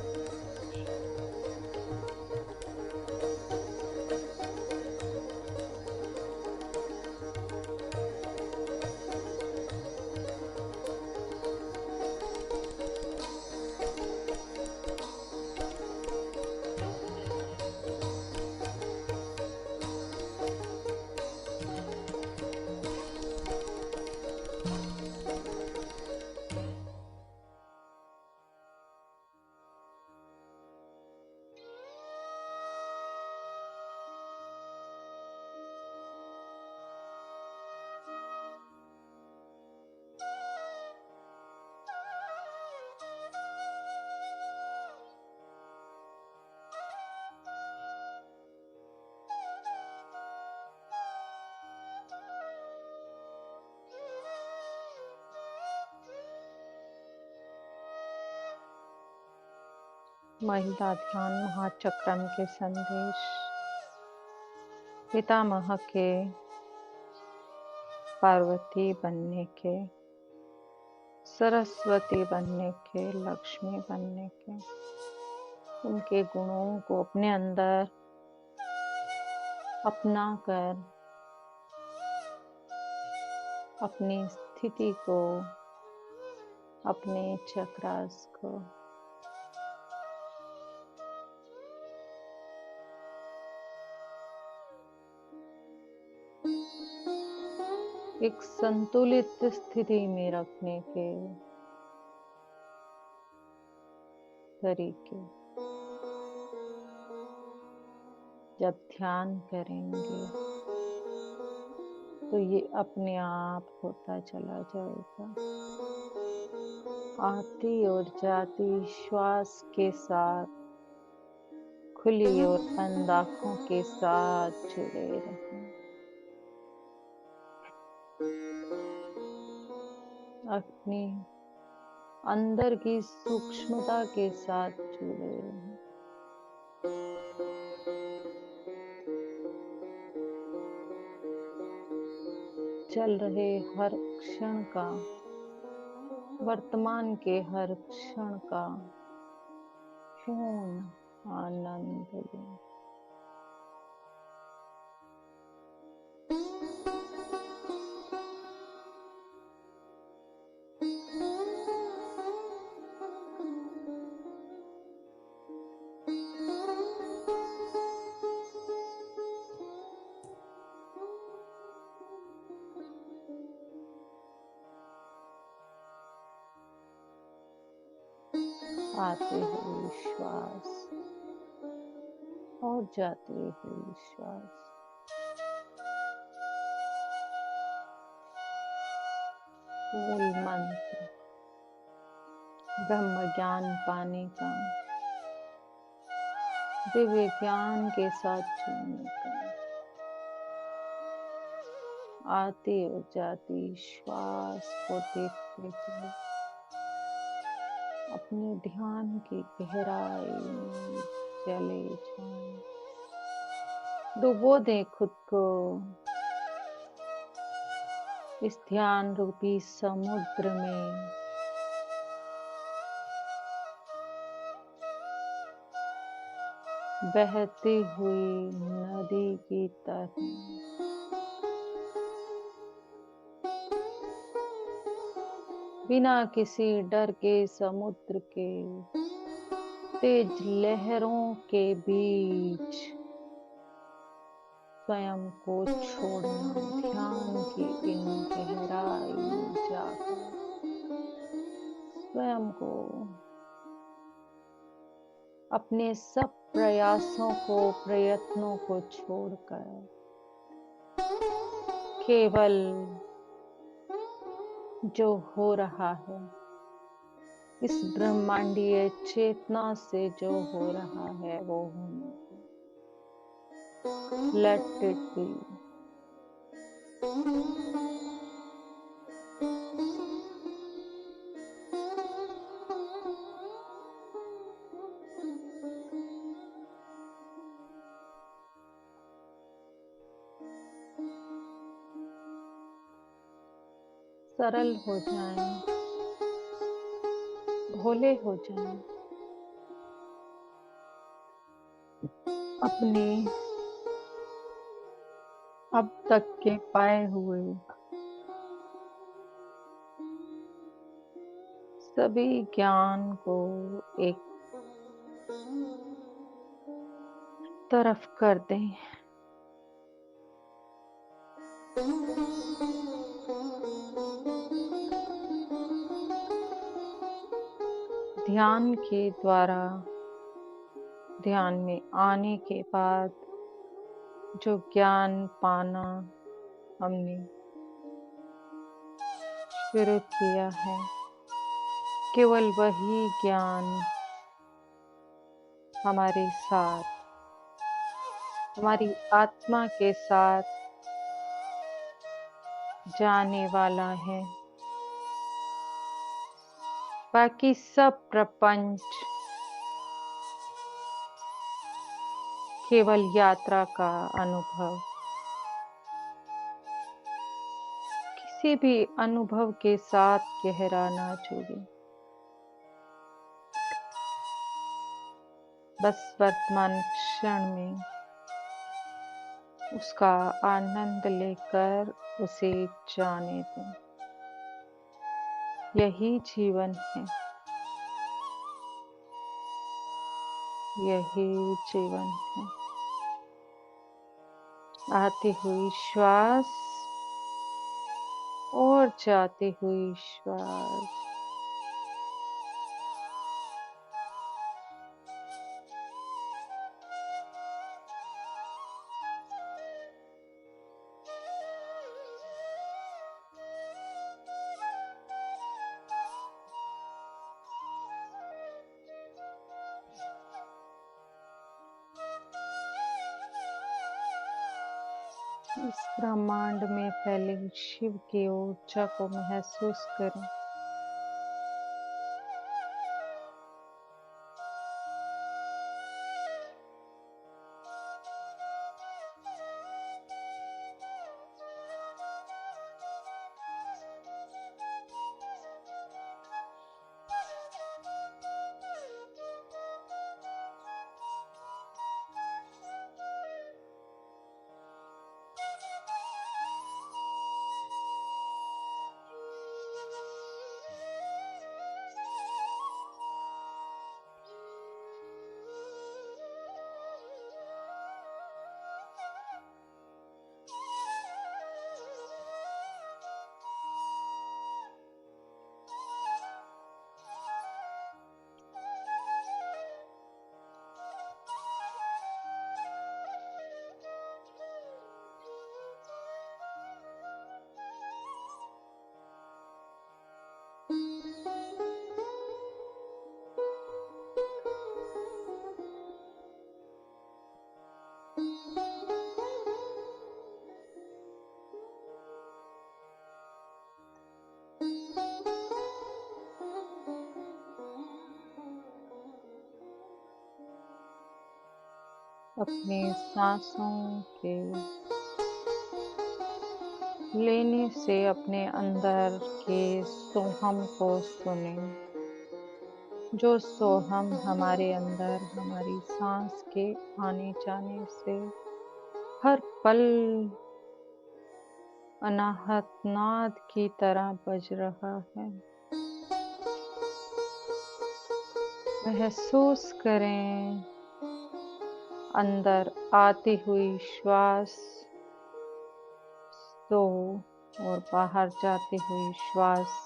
महिला ध्यान महाचक्रम के संदेश पितामह के पार्वती बनने के, सरस्वती बनने के, लक्ष्मी बनने के, उनके गुणों को अपने अंदर अपना कर अपनी स्थिति को, अपने चक्रास को एक संतुलित स्थिति में रखने के तरीके जब ध्यान करेंगे तो ये अपने आप होता चला जाएगा। आती और जाती श्वास के साथ खुली और बंद आंखों के साथ जुड़े रहें। अपनी अंदर की सूक्ष्मता के साथ जुड़े रहें। चल रहे हर क्षण का, वर्तमान के हर क्षण का पूर्ण आनंद लें। आते हुए श्वास और जाते हुए श्वास, मूल मंत्र ब्रह्म ज्ञान पाने का, दिव्य ज्ञान के साथ जुड़ने का, आती और जाती श्वास को देखते हुए अपने ध्यान की गहराई में चले जाएं। डुबो दें खुद को इस ध्यान रूपी समुद्र में। बहती हुई नदी की तरह बिना किसी डर के समुद्र के तेज लहरों के बीच स्वयं को छोड़ना, ध्यान की इन गहराई में जाकर स्वयं को, अपने सब प्रयासों को, प्रयत्नों को छोड़कर केवल जो हो रहा है, इस ब्रह्मांडीय चेतना से जो हो रहा है वो होने दो। Let it be. सरल हो जाएं, भोले हो जाएं, अपने अब तक के पाए हुए सभी ज्ञान को एक तरफ कर दें। ध्यान के द्वारा, ध्यान में आने के बाद जो ज्ञान पाना हमने शुरू किया है, केवल वही ज्ञान हमारे साथ, हमारी आत्मा के साथ जाने वाला है। बाकी सब प्रपंच केवल यात्रा का अनुभव, किसी भी अनुभव के साथ गहरा ना जुड़े, बस वर्तमान क्षण में उसका आनंद लेकर उसे जाने दें। यही जीवन है, यही जीवन है। आती हुई श्वास और जाती हुई श्वास, इस ब्रह्मांड में फैले शिव की ऊर्जा को महसूस करें। अपने सांसों के लेने से अपने अंदर के सोहम को सुने। जो सोहम हमारे अंदर हमारी सांस के आने जाने से हर पल अनाहत नाद की तरह बज रहा है। महसूस करें अंदर आती हुई श्वास तो और बाहर जाती हुई श्वास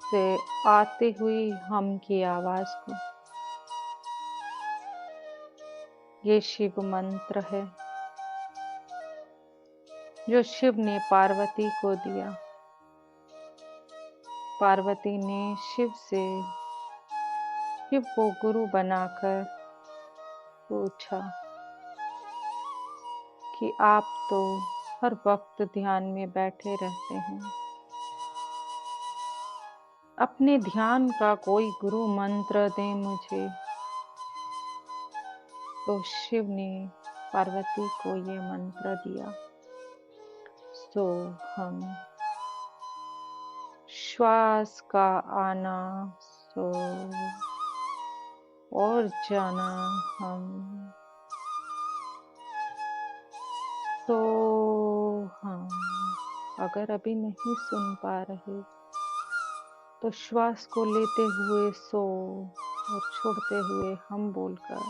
से आती हुई हम की आवाज को। ये शिव मंत्र है जो शिव ने पार्वती को दिया। पार्वती ने शिव को गुरु बनाकर पूछा कि आप तो हर वक्त ध्यान में बैठे रहते हैं, अपने ध्यान का कोई गुरु मंत्र दें मुझे। तो शिव ने पार्वती को ये मंत्र दिया, सोहम। श्वास का आना सो और जाना हम, सोहम। अगर अभी नहीं सुन पा रहे तो श्वास को लेते हुए सो और छोड़ते हुए हम बोलकर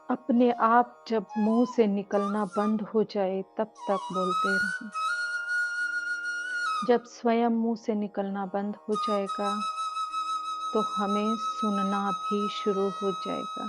अपने आप जब मुंह से निकलना बंद हो जाए तब तक बोलते रहें। जब स्वयं मुंह से निकलना बंद हो जाएगा तो हमें सुनना भी शुरू हो जाएगा।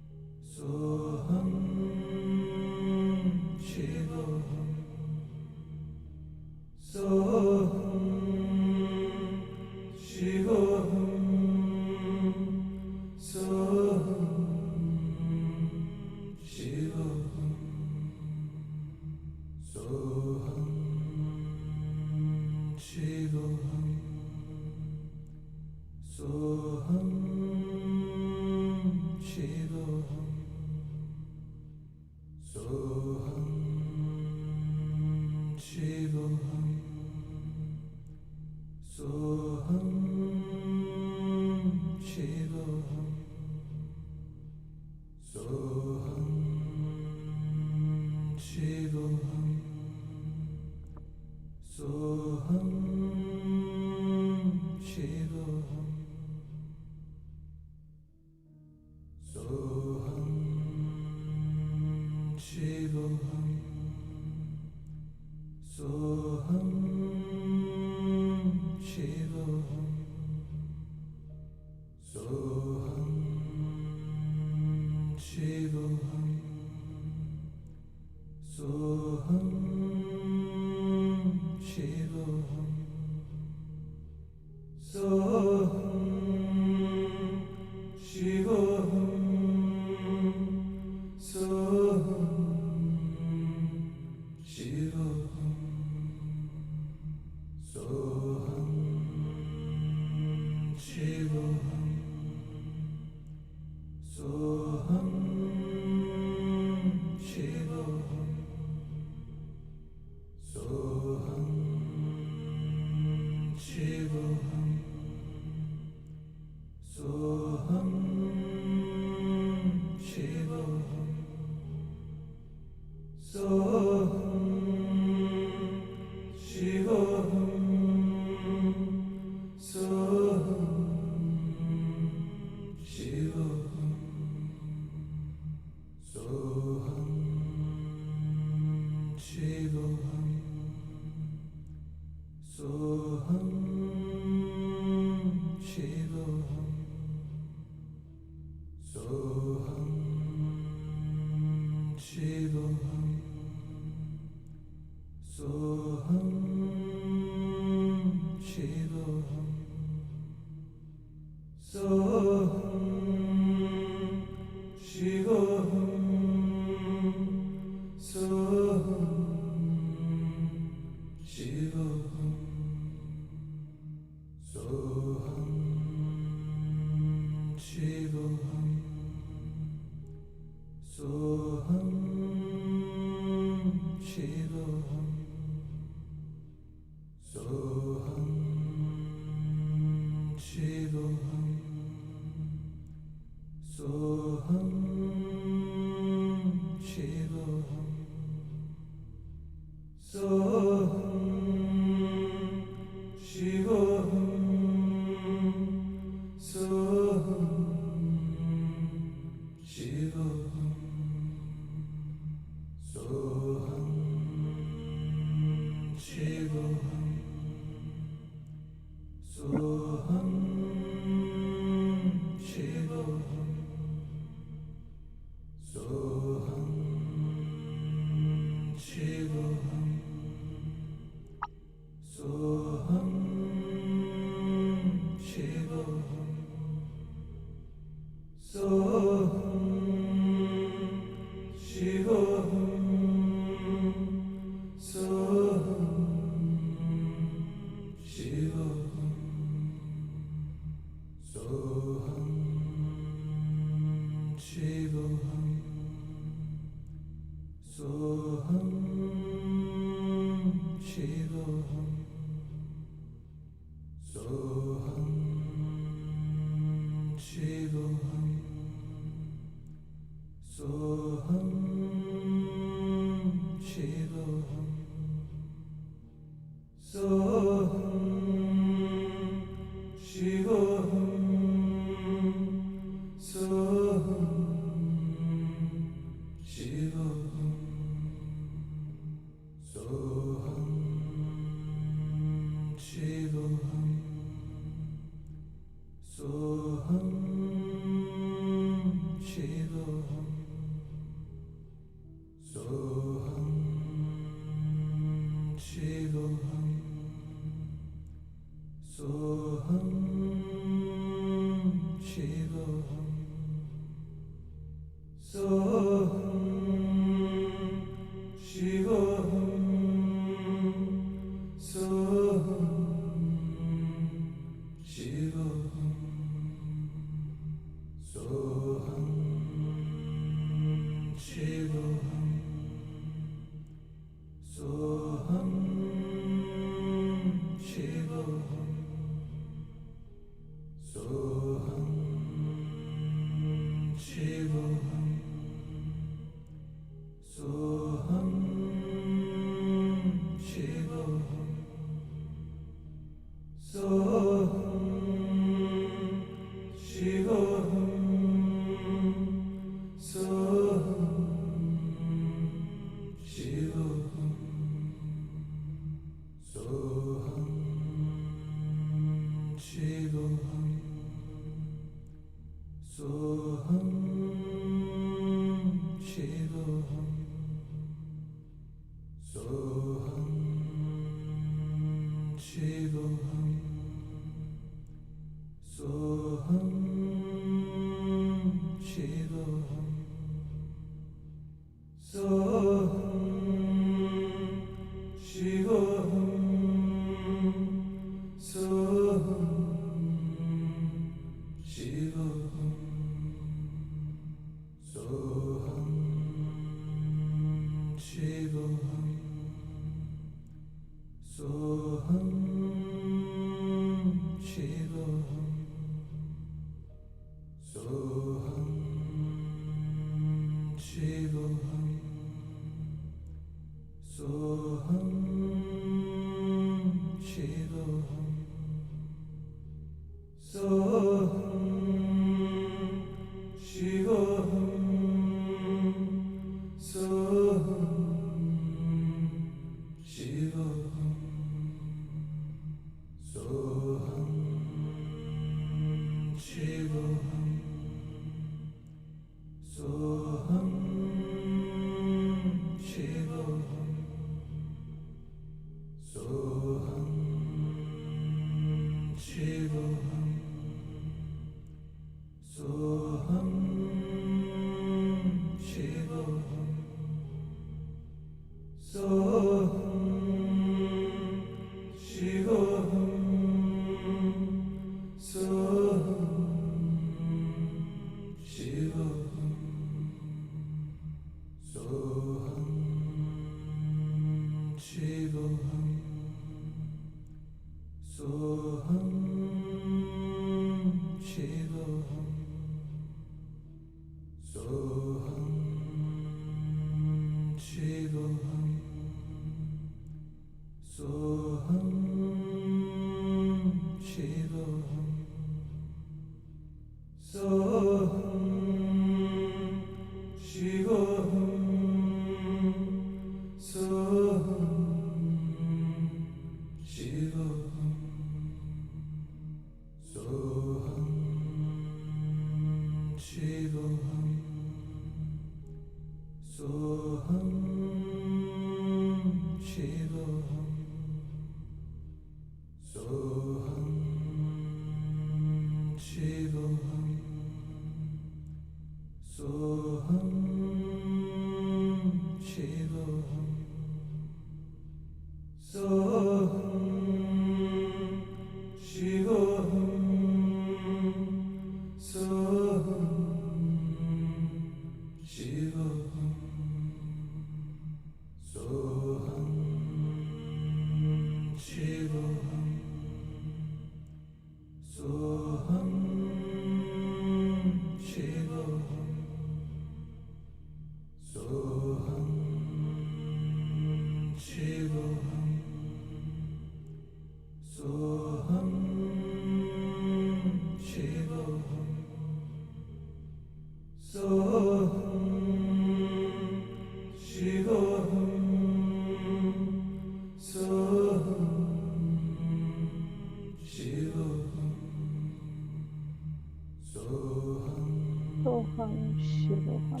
सोहम शिवोहम,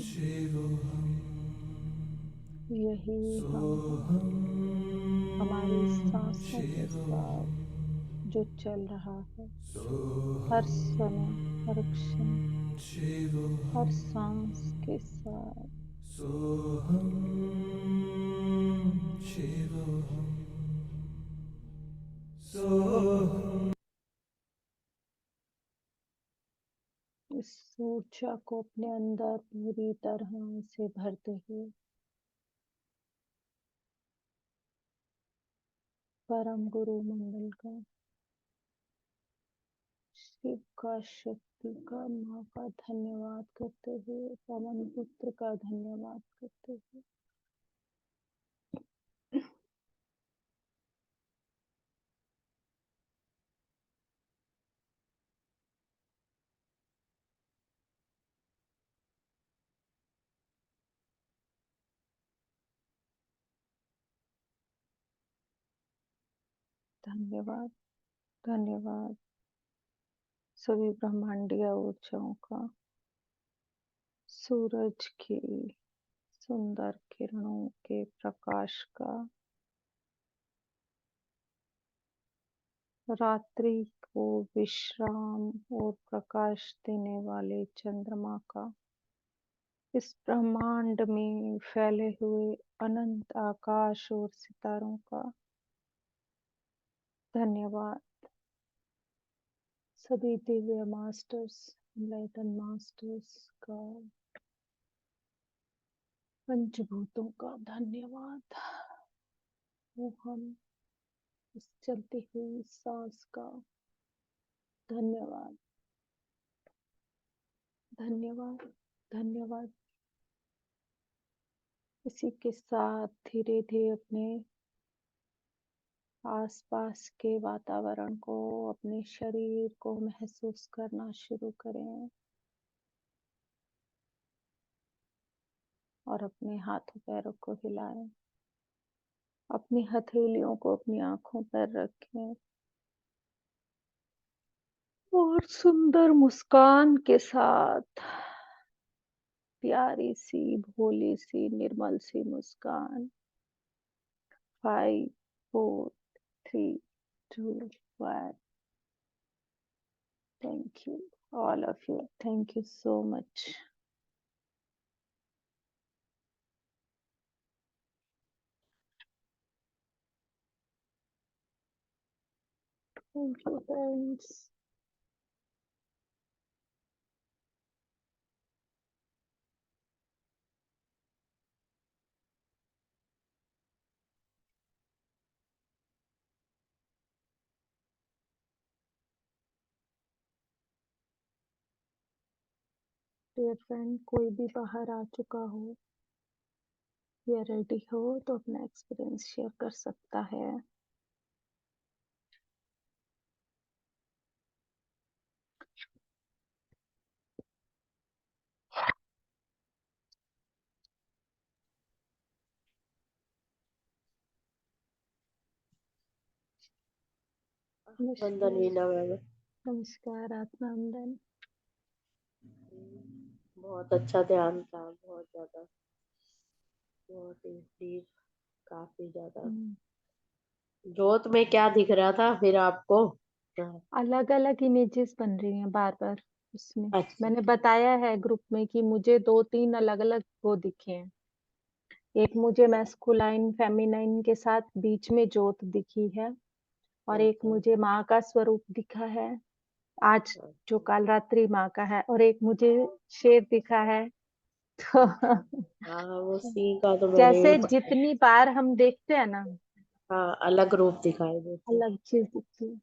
यही हम हैं, हमारी सांसों के साथ जो चल रहा है, हर समय, हर क्षण, हर सांस के साथ। इस ऊर्जा को अपने अंदर पूरी तरह से भरते हुए परम गुरु मंडल का, शिव का, शक्ति का, माँ का धन्यवाद करते हुए, पवन पुत्र का धन्यवाद करते हुए धन्यवाद, धन्यवाद सभी ब्रह्मांडीय ऊर्जाओं का, सूरज की सुंदर किरणों के प्रकाश का, रात्रि को विश्राम और प्रकाश देने वाले चंद्रमा का, इस ब्रह्मांड में फैले हुए अनंत आकाश और सितारों का धन्यवाद, सभी दिव्य मास्टर्स, एनलाइटन मास्टर्स का, पंचभूतों का धन्यवाद, वो हम इस चलती हुई सांस का धन्यवाद, धन्यवाद, धन्यवाद। इसी के साथ धीरे धीरे अपने आसपास के वातावरण को, अपने शरीर को महसूस करना शुरू करें और अपने हाथों पैरों को हिलाएं, अपनी हथेलियों को अपनी आंखों पर रखें और सुंदर मुस्कान के साथ, प्यारी सी, भोली सी, निर्मल सी मुस्कान। 5, 4, 3, 2, 1. Thank you, all of you. Thank you so much. Thank you, friends. Dear friend, कोई भी बाहर आ चुका हो या रेडी हो तो अपना एक्सपीरियंस शेयर कर सकता है। वंदन वीना मैम, नमस्कार आत्मानंदन। बहुत अच्छा ध्यान था, बहुत ज्यादा, बहुत ही डीप, काफी ज्यादा। जोत में क्या दिख रहा था फिर आपको? अलग अलग इमेजेस बन रही हैं बार बार उसमें। अच्छा, मैंने बताया है ग्रुप में कि मुझे 2-3 अलग अलग वो दिखे हैं। एक मुझे मैस्कुलाइन फेमिनाइन के साथ बीच में जोत दिखी है और एक अच्छा, मुझे माँ का स्वरूप दिखा है आज, जो काल रात्रि माँ का है, और एक मुझे शेर दिखा है। तो हाँ वो सी का तो मैंने जैसे भी जितनी बार हम देखते हैं ना, हाँ अलग रूप दिखाई देते। अलग चीज दिखती है।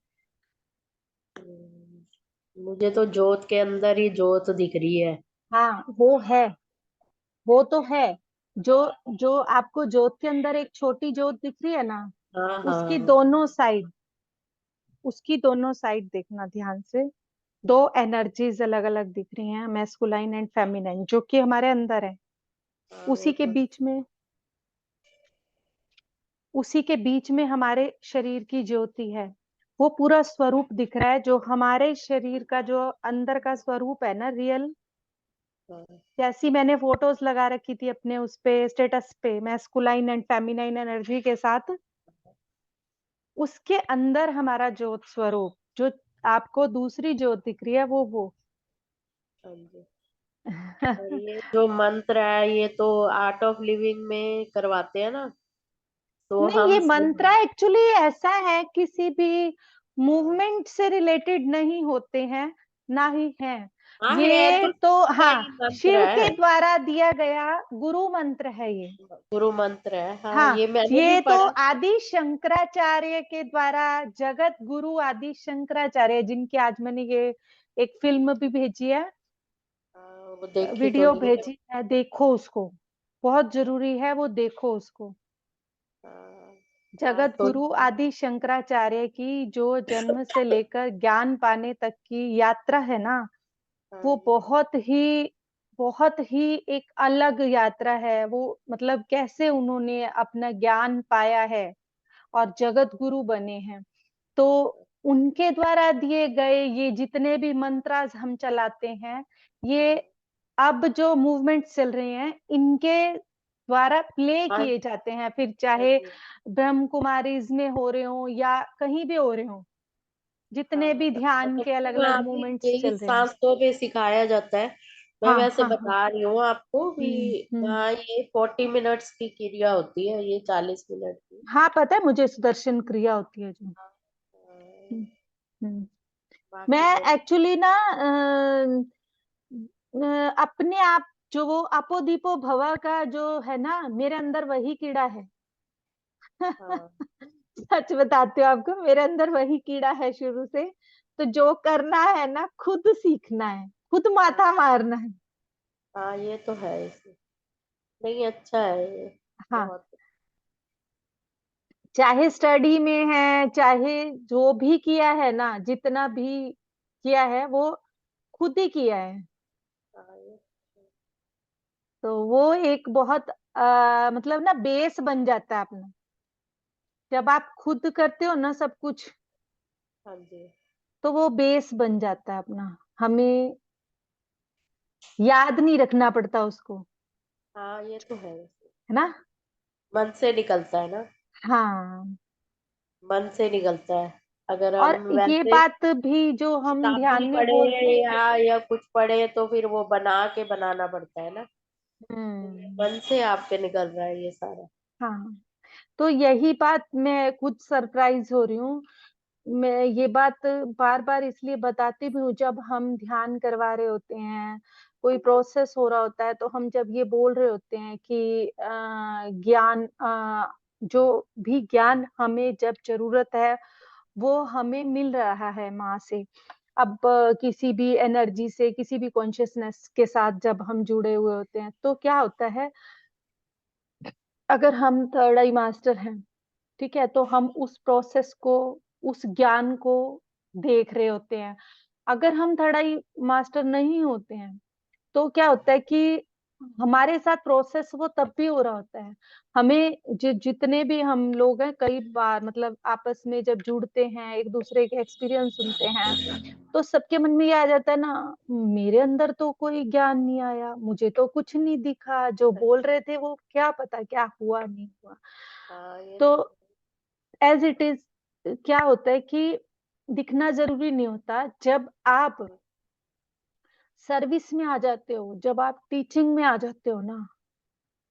मुझे तो जोत के अंदर ही जोत दिख रही है। हाँ वो है, वो तो है। जो जो आपको जोत के अंदर एक छोटी जोत दिख रही है ना, हाँ उसकी हाँ दोनों साइड, उसकी दोनों साइड देखना ध्यान से। दो एनर्जीज अलग अलग दिख रही हैं, मैस्कुलाइन एंड फेमिनाइन, जो कि हमारे अंदर है। हाँ, वो उसी के तो बीच में, उसी के बीच में हमारे शरीर की ज्योति है। वो पूरा स्वरूप दिख रहा है, जो हमारे शरीर का जो अंदर का स्वरूप है ना, रियल। हाँ, जैसी मैंने फोटोज लगा रखी थी अपने उस पे स्टेटस पे, मैस्कुलाइन एंड फेमिनाइन एनर्जी के साथ, उसके अंदर हमारा ज्योत स्वरूप, जो आपको दूसरी ज्योत दिख रही है, वो। हाँ जी। और ये जो मंत्र है ये तो आर्ट ऑफ लिविंग में करवाते हैं ना, तो नहीं, ये हम मंत्र एक्चुअली ऐसा है, किसी भी मूवमेंट से रिलेटेड नहीं होते हैं, ना ही हैं। हाँ है ये तो तो शिव का हाँ, ही मंत्र शिव के है, द्वारा दिया गया गुरु मंत्र है ये। गुरु मंत्र है। हाँ हाँ, ये मैंने भी ये तो पढ़ा। आदि शंकराचार्य के द्वारा, जगत गुरु आदि शंकराचार्य, जिनकी आज मैंने ये एक फिल्म भी भेजी है, वो देखी तो वीडियो नहीं है। भेजी है, देखो उसको, बहुत जरूरी है, वो देखो उसको। हाँ, जगत तो गुरु आदि शंकराचार्य की जो जन्म से लेकर ज्ञान पाने तक की यात्रा है ना, वो हाँ, बहुत ही एक अलग यात्रा है। वो मतलब कैसे उन्होंने अपना ज्ञान पाया है और जगत गुरु बने हैं। तो उनके द्वारा दिए गए ये जितने भी मंत्रास हम चलाते हैं, ये अब जो मूवमेंट चल रहे हैं, इनके द्वारा प्ले हाँ, किए जाते हैं, फिर हाँ चाहे जी, ब्रह्म कुमारीज में हो रहे हो या कहीं भी हो रहे हो, जितने हाँ। भी ध्यान के तो अलग अलग वहाँ भी मूवमेंट्स यही चल रहे हैं। सांसों पे सिखाया जाता है। मैं हाँ वैसे हाँ हाँ। बता रही हूँ आपको भी। हम्म। वहाँ ये 40 मिनट्स की क्रिया होती है, ये 40 मिनट की। हाँ, पता है मुझे, सुदर्शन क्रिया होती है जो। हाँ, हम्म। हम्म। बाकी मैं वो एक्चुअली ना अपने आप, जो वो अपो दीपो भवा का जो है ना, मेरे अंदर वही कीड़ा है। हाँ, सच बताती हूँ आपको, मेरे अंदर वही कीड़ा है शुरू से। तो जो करना है ना, खुद सीखना है, खुद हाँ, माथा मारना है। हाँ, ये तो है इसमें। नहीं अच्छा है ये, हाँ, बहुत। चाहे स्टडी में है, चाहे जो भी किया है ना, जितना भी किया है वो खुद ही किया है। हाँ, तो वो एक बहुत मतलब ना बेस बन जाता है अपना, जब आप खुद करते हो ना सब कुछ, हाँ जी। तो वो बेस बन जाता है अपना। हमें याद नहीं रखना पड़ता उसको, हाँ ये तो है वैसे। है ना। मन से निकलता है ना, हाँ, मन से निकलता है। अगर और हम ये वैसे बात भी जो हम ध्यान किताबी में पढ़े बोलते हैं। या कुछ पढ़े तो फिर वो बना के बनाना पड़ता है ना। हम्म। मन से आपके निकल रहा है ये सारा। हाँ, तो यही बात मैं खुद सरप्राइज हो रही हूँ। मैं ये बात बार बार इसलिए बताती भी हूँ, जब हम ध्यान करवा रहे होते हैं, कोई प्रोसेस हो रहा होता है, तो हम जब ये बोल रहे होते हैं कि ज्ञान, जो भी ज्ञान हमें जब जरूरत है, वो हमें मिल रहा है माँ से। अब किसी भी एनर्जी से, किसी भी कॉन्शियसनेस के साथ जब हम जुड़े हुए होते हैं, तो क्या होता है, अगर हम थर्ड आई मास्टर हैं, ठीक है, तो हम उस प्रोसेस को, उस ज्ञान को देख रहे होते हैं। अगर हम थर्ड आई मास्टर नहीं होते हैं, तो क्या होता है कि हमारे साथ प्रोसेस वो तब भी हो रहा होता है। हमें जितने भी हम लोग हैं, कई बार मतलब आपस में जब जुड़ते हैं, एक दूसरे के एक्सपीरियंस सुनते हैं, तो सबके मन में ये आ जाता है ना, मेरे अंदर तो कोई ज्ञान नहीं आया, मुझे तो कुछ नहीं दिखा, जो बोल रहे थे वो क्या पता क्या हुआ नहीं हुआ। हाँ ये तो तो एज इट इज, क्या होता है कि दिखना जरूरी नहीं होता। जब आप सर्विस में आ जाते हो, जब आप टीचिंग में आ जाते हो ना,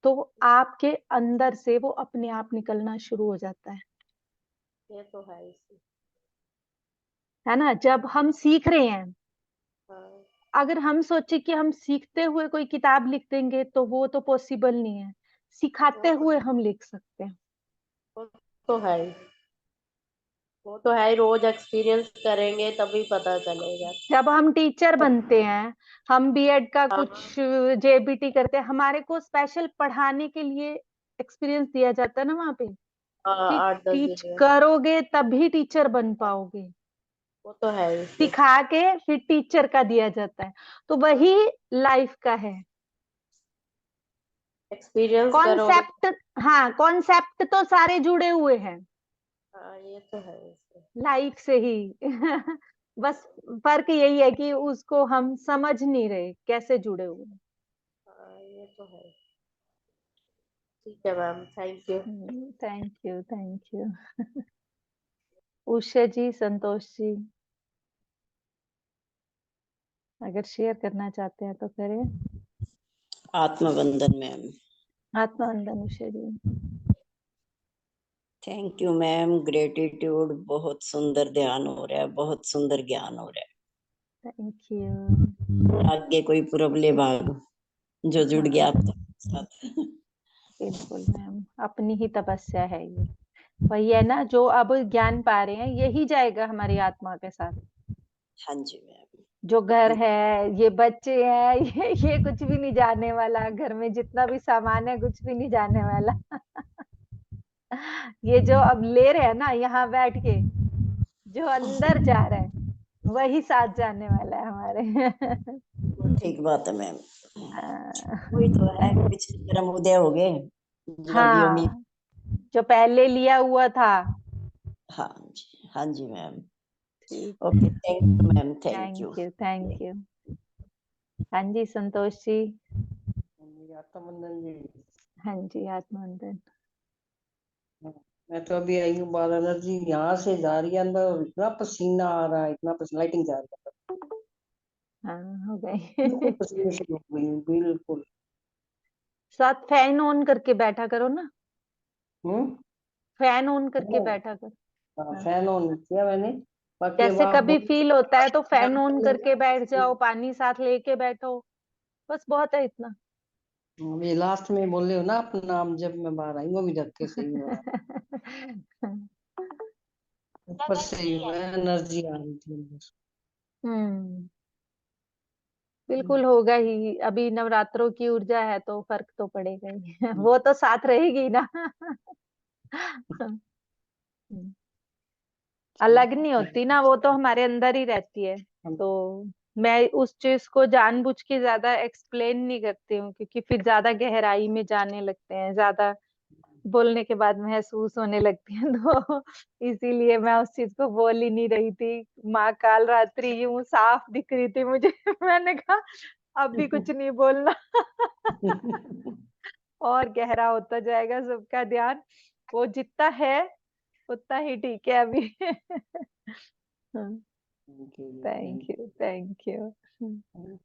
तो आपके अंदर से वो अपने आप निकलना शुरू हो जाता ये तो है इसी। है ना। जब हम सीख रहे हैं, हाँ अगर हम सोचे कि हम सीखते हुए कोई किताब लिख देंगे, तो वो तो पॉसिबल नहीं है। वो सिखाते तो हुए है, हम लिख सकते हैं। वो तो है ही। वो तो है ही, रोज एक्सपीरियंस करेंगे तभी पता चलेगा। जब हम टीचर बनते हैं, हम बीएड का हाँ, कुछ जेबीटी करते हैं, हमारे को स्पेशल पढ़ाने के लिए एक्सपीरियंस दिया जाता है ना वहां पे, हाँ, कि 8-10 दिन टीच में। करोगे तभी टीचर बन पाओगे। वो तो है इसी। सिखा के फिर टीचर का दिया जाता है। तो वही लाइफ का है एक्सपीरियंस करोगे। कॉन्सेप्ट। हाँ, कॉन्सेप्ट तो सारे जुड़े हुए हैं हाँ ये तो है इसी। लाइफ से ही। बस फर्क यही है कि उसको हम समझ नहीं रहे कैसे जुड़े हुए हैं। हाँ ये तो है। ठीक है ma'am, thank you. Thank you, thank you. Usha ji, Santosh ji, अगर शेयर करना चाहते हैं तो करें। आत्मबंधन मैम। आत्मवंदन Usha ji. Thank you ma'am, gratitude. बहुत सुंदर ध्यान हो रहा है, बहुत सुंदर ज्ञान हो रहा थैंक यू। है। आगे कोई पुरबले भाग जो जुड़ गया हाँ, आपके साथ। बिल्कुल मैम, अपनी ही तपस्या है ये। वही है ना, जो अब ज्ञान पा रहे हैं यही जाएगा हमारी आत्मा के साथ। हाँ जी मैम। जो घर है, ये बच्चे हैं, ये कुछ भी नहीं जाने वाला। घर में जितना भी सामान है कुछ भी नहीं जाने वाला। ये जो अब ले रहे हैं ना यहाँ बैठ के, जो अंदर जा रहा है वही साथ जाने वाला है हमारे। ठीक बात है मैम। अ, वही तो है, पिछले जन्म उदय हो गए जो अभी उम्मीद। हाँ, जो पहले लिया हुआ था। हाँ जी, हाँ जी मैम। ठीक ओके, है। Thank you ma'am, thank you. Thank you, thank you. हाँ जी, संतोष जी। आत्मबंधन जी। हाँ जी, आत्मवंदन। मैं तो अभी आई हूँ बाल एनर्जी यहाँ से जा रही है अंदर, और इतना पसीना आ रहा है, इतना पसीना, लाइटिंग जा रही है हाँ, हो गई। बिल्कुल, पसीने से हो गई हूँ बिल्कुल। साथ फैन ऑन करके बैठा करो ना। हम्म। फैन ऑन करके बैठा करो। हाँ, हाँ। फैन ऑन किया मैंने। बाकी अब जैसे आप कभी फील होता है तो फैन ऑन करके बैठ बोलो। जाओ, पानी साथ लेके बैठो, बस बहुत है इतना। ये लास्ट में बोल रहे हो ना अपना नाम, जब मैं बाहर आई हूँ अभी धक्के के सही हुआ, ऊपर से ही हुआ, एनर्जी आ रही थी अंदर। हम्म, बिल्कुल होगा ही। अभी नवरात्रों की ऊर्जा है तो फर्क तो पड़ेगा ही। वो तो साथ रहेगी ना। अलग नहीं होती ना, वो तो हमारे अंदर ही रहती है। तो मैं उस चीज को जानबूझ के ज्यादा एक्सप्लेन नहीं करती हूँ, क्योंकि फिर ज्यादा गहराई में जाने लगते हैं, ज्यादा बोलने के बाद महसूस होने लगती है। तो इसीलिए मैं उस चीज को बोल ही नहीं रही थी। माँ काल रात्रि यूं साफ दिख रही थी मुझे। मैंने कहा अब भी कुछ नहीं बोलना। और गहरा होता जाएगा सबका ध्यान। वो जितना है उतना ही ठीक है अभी। Thank thank you, thank you.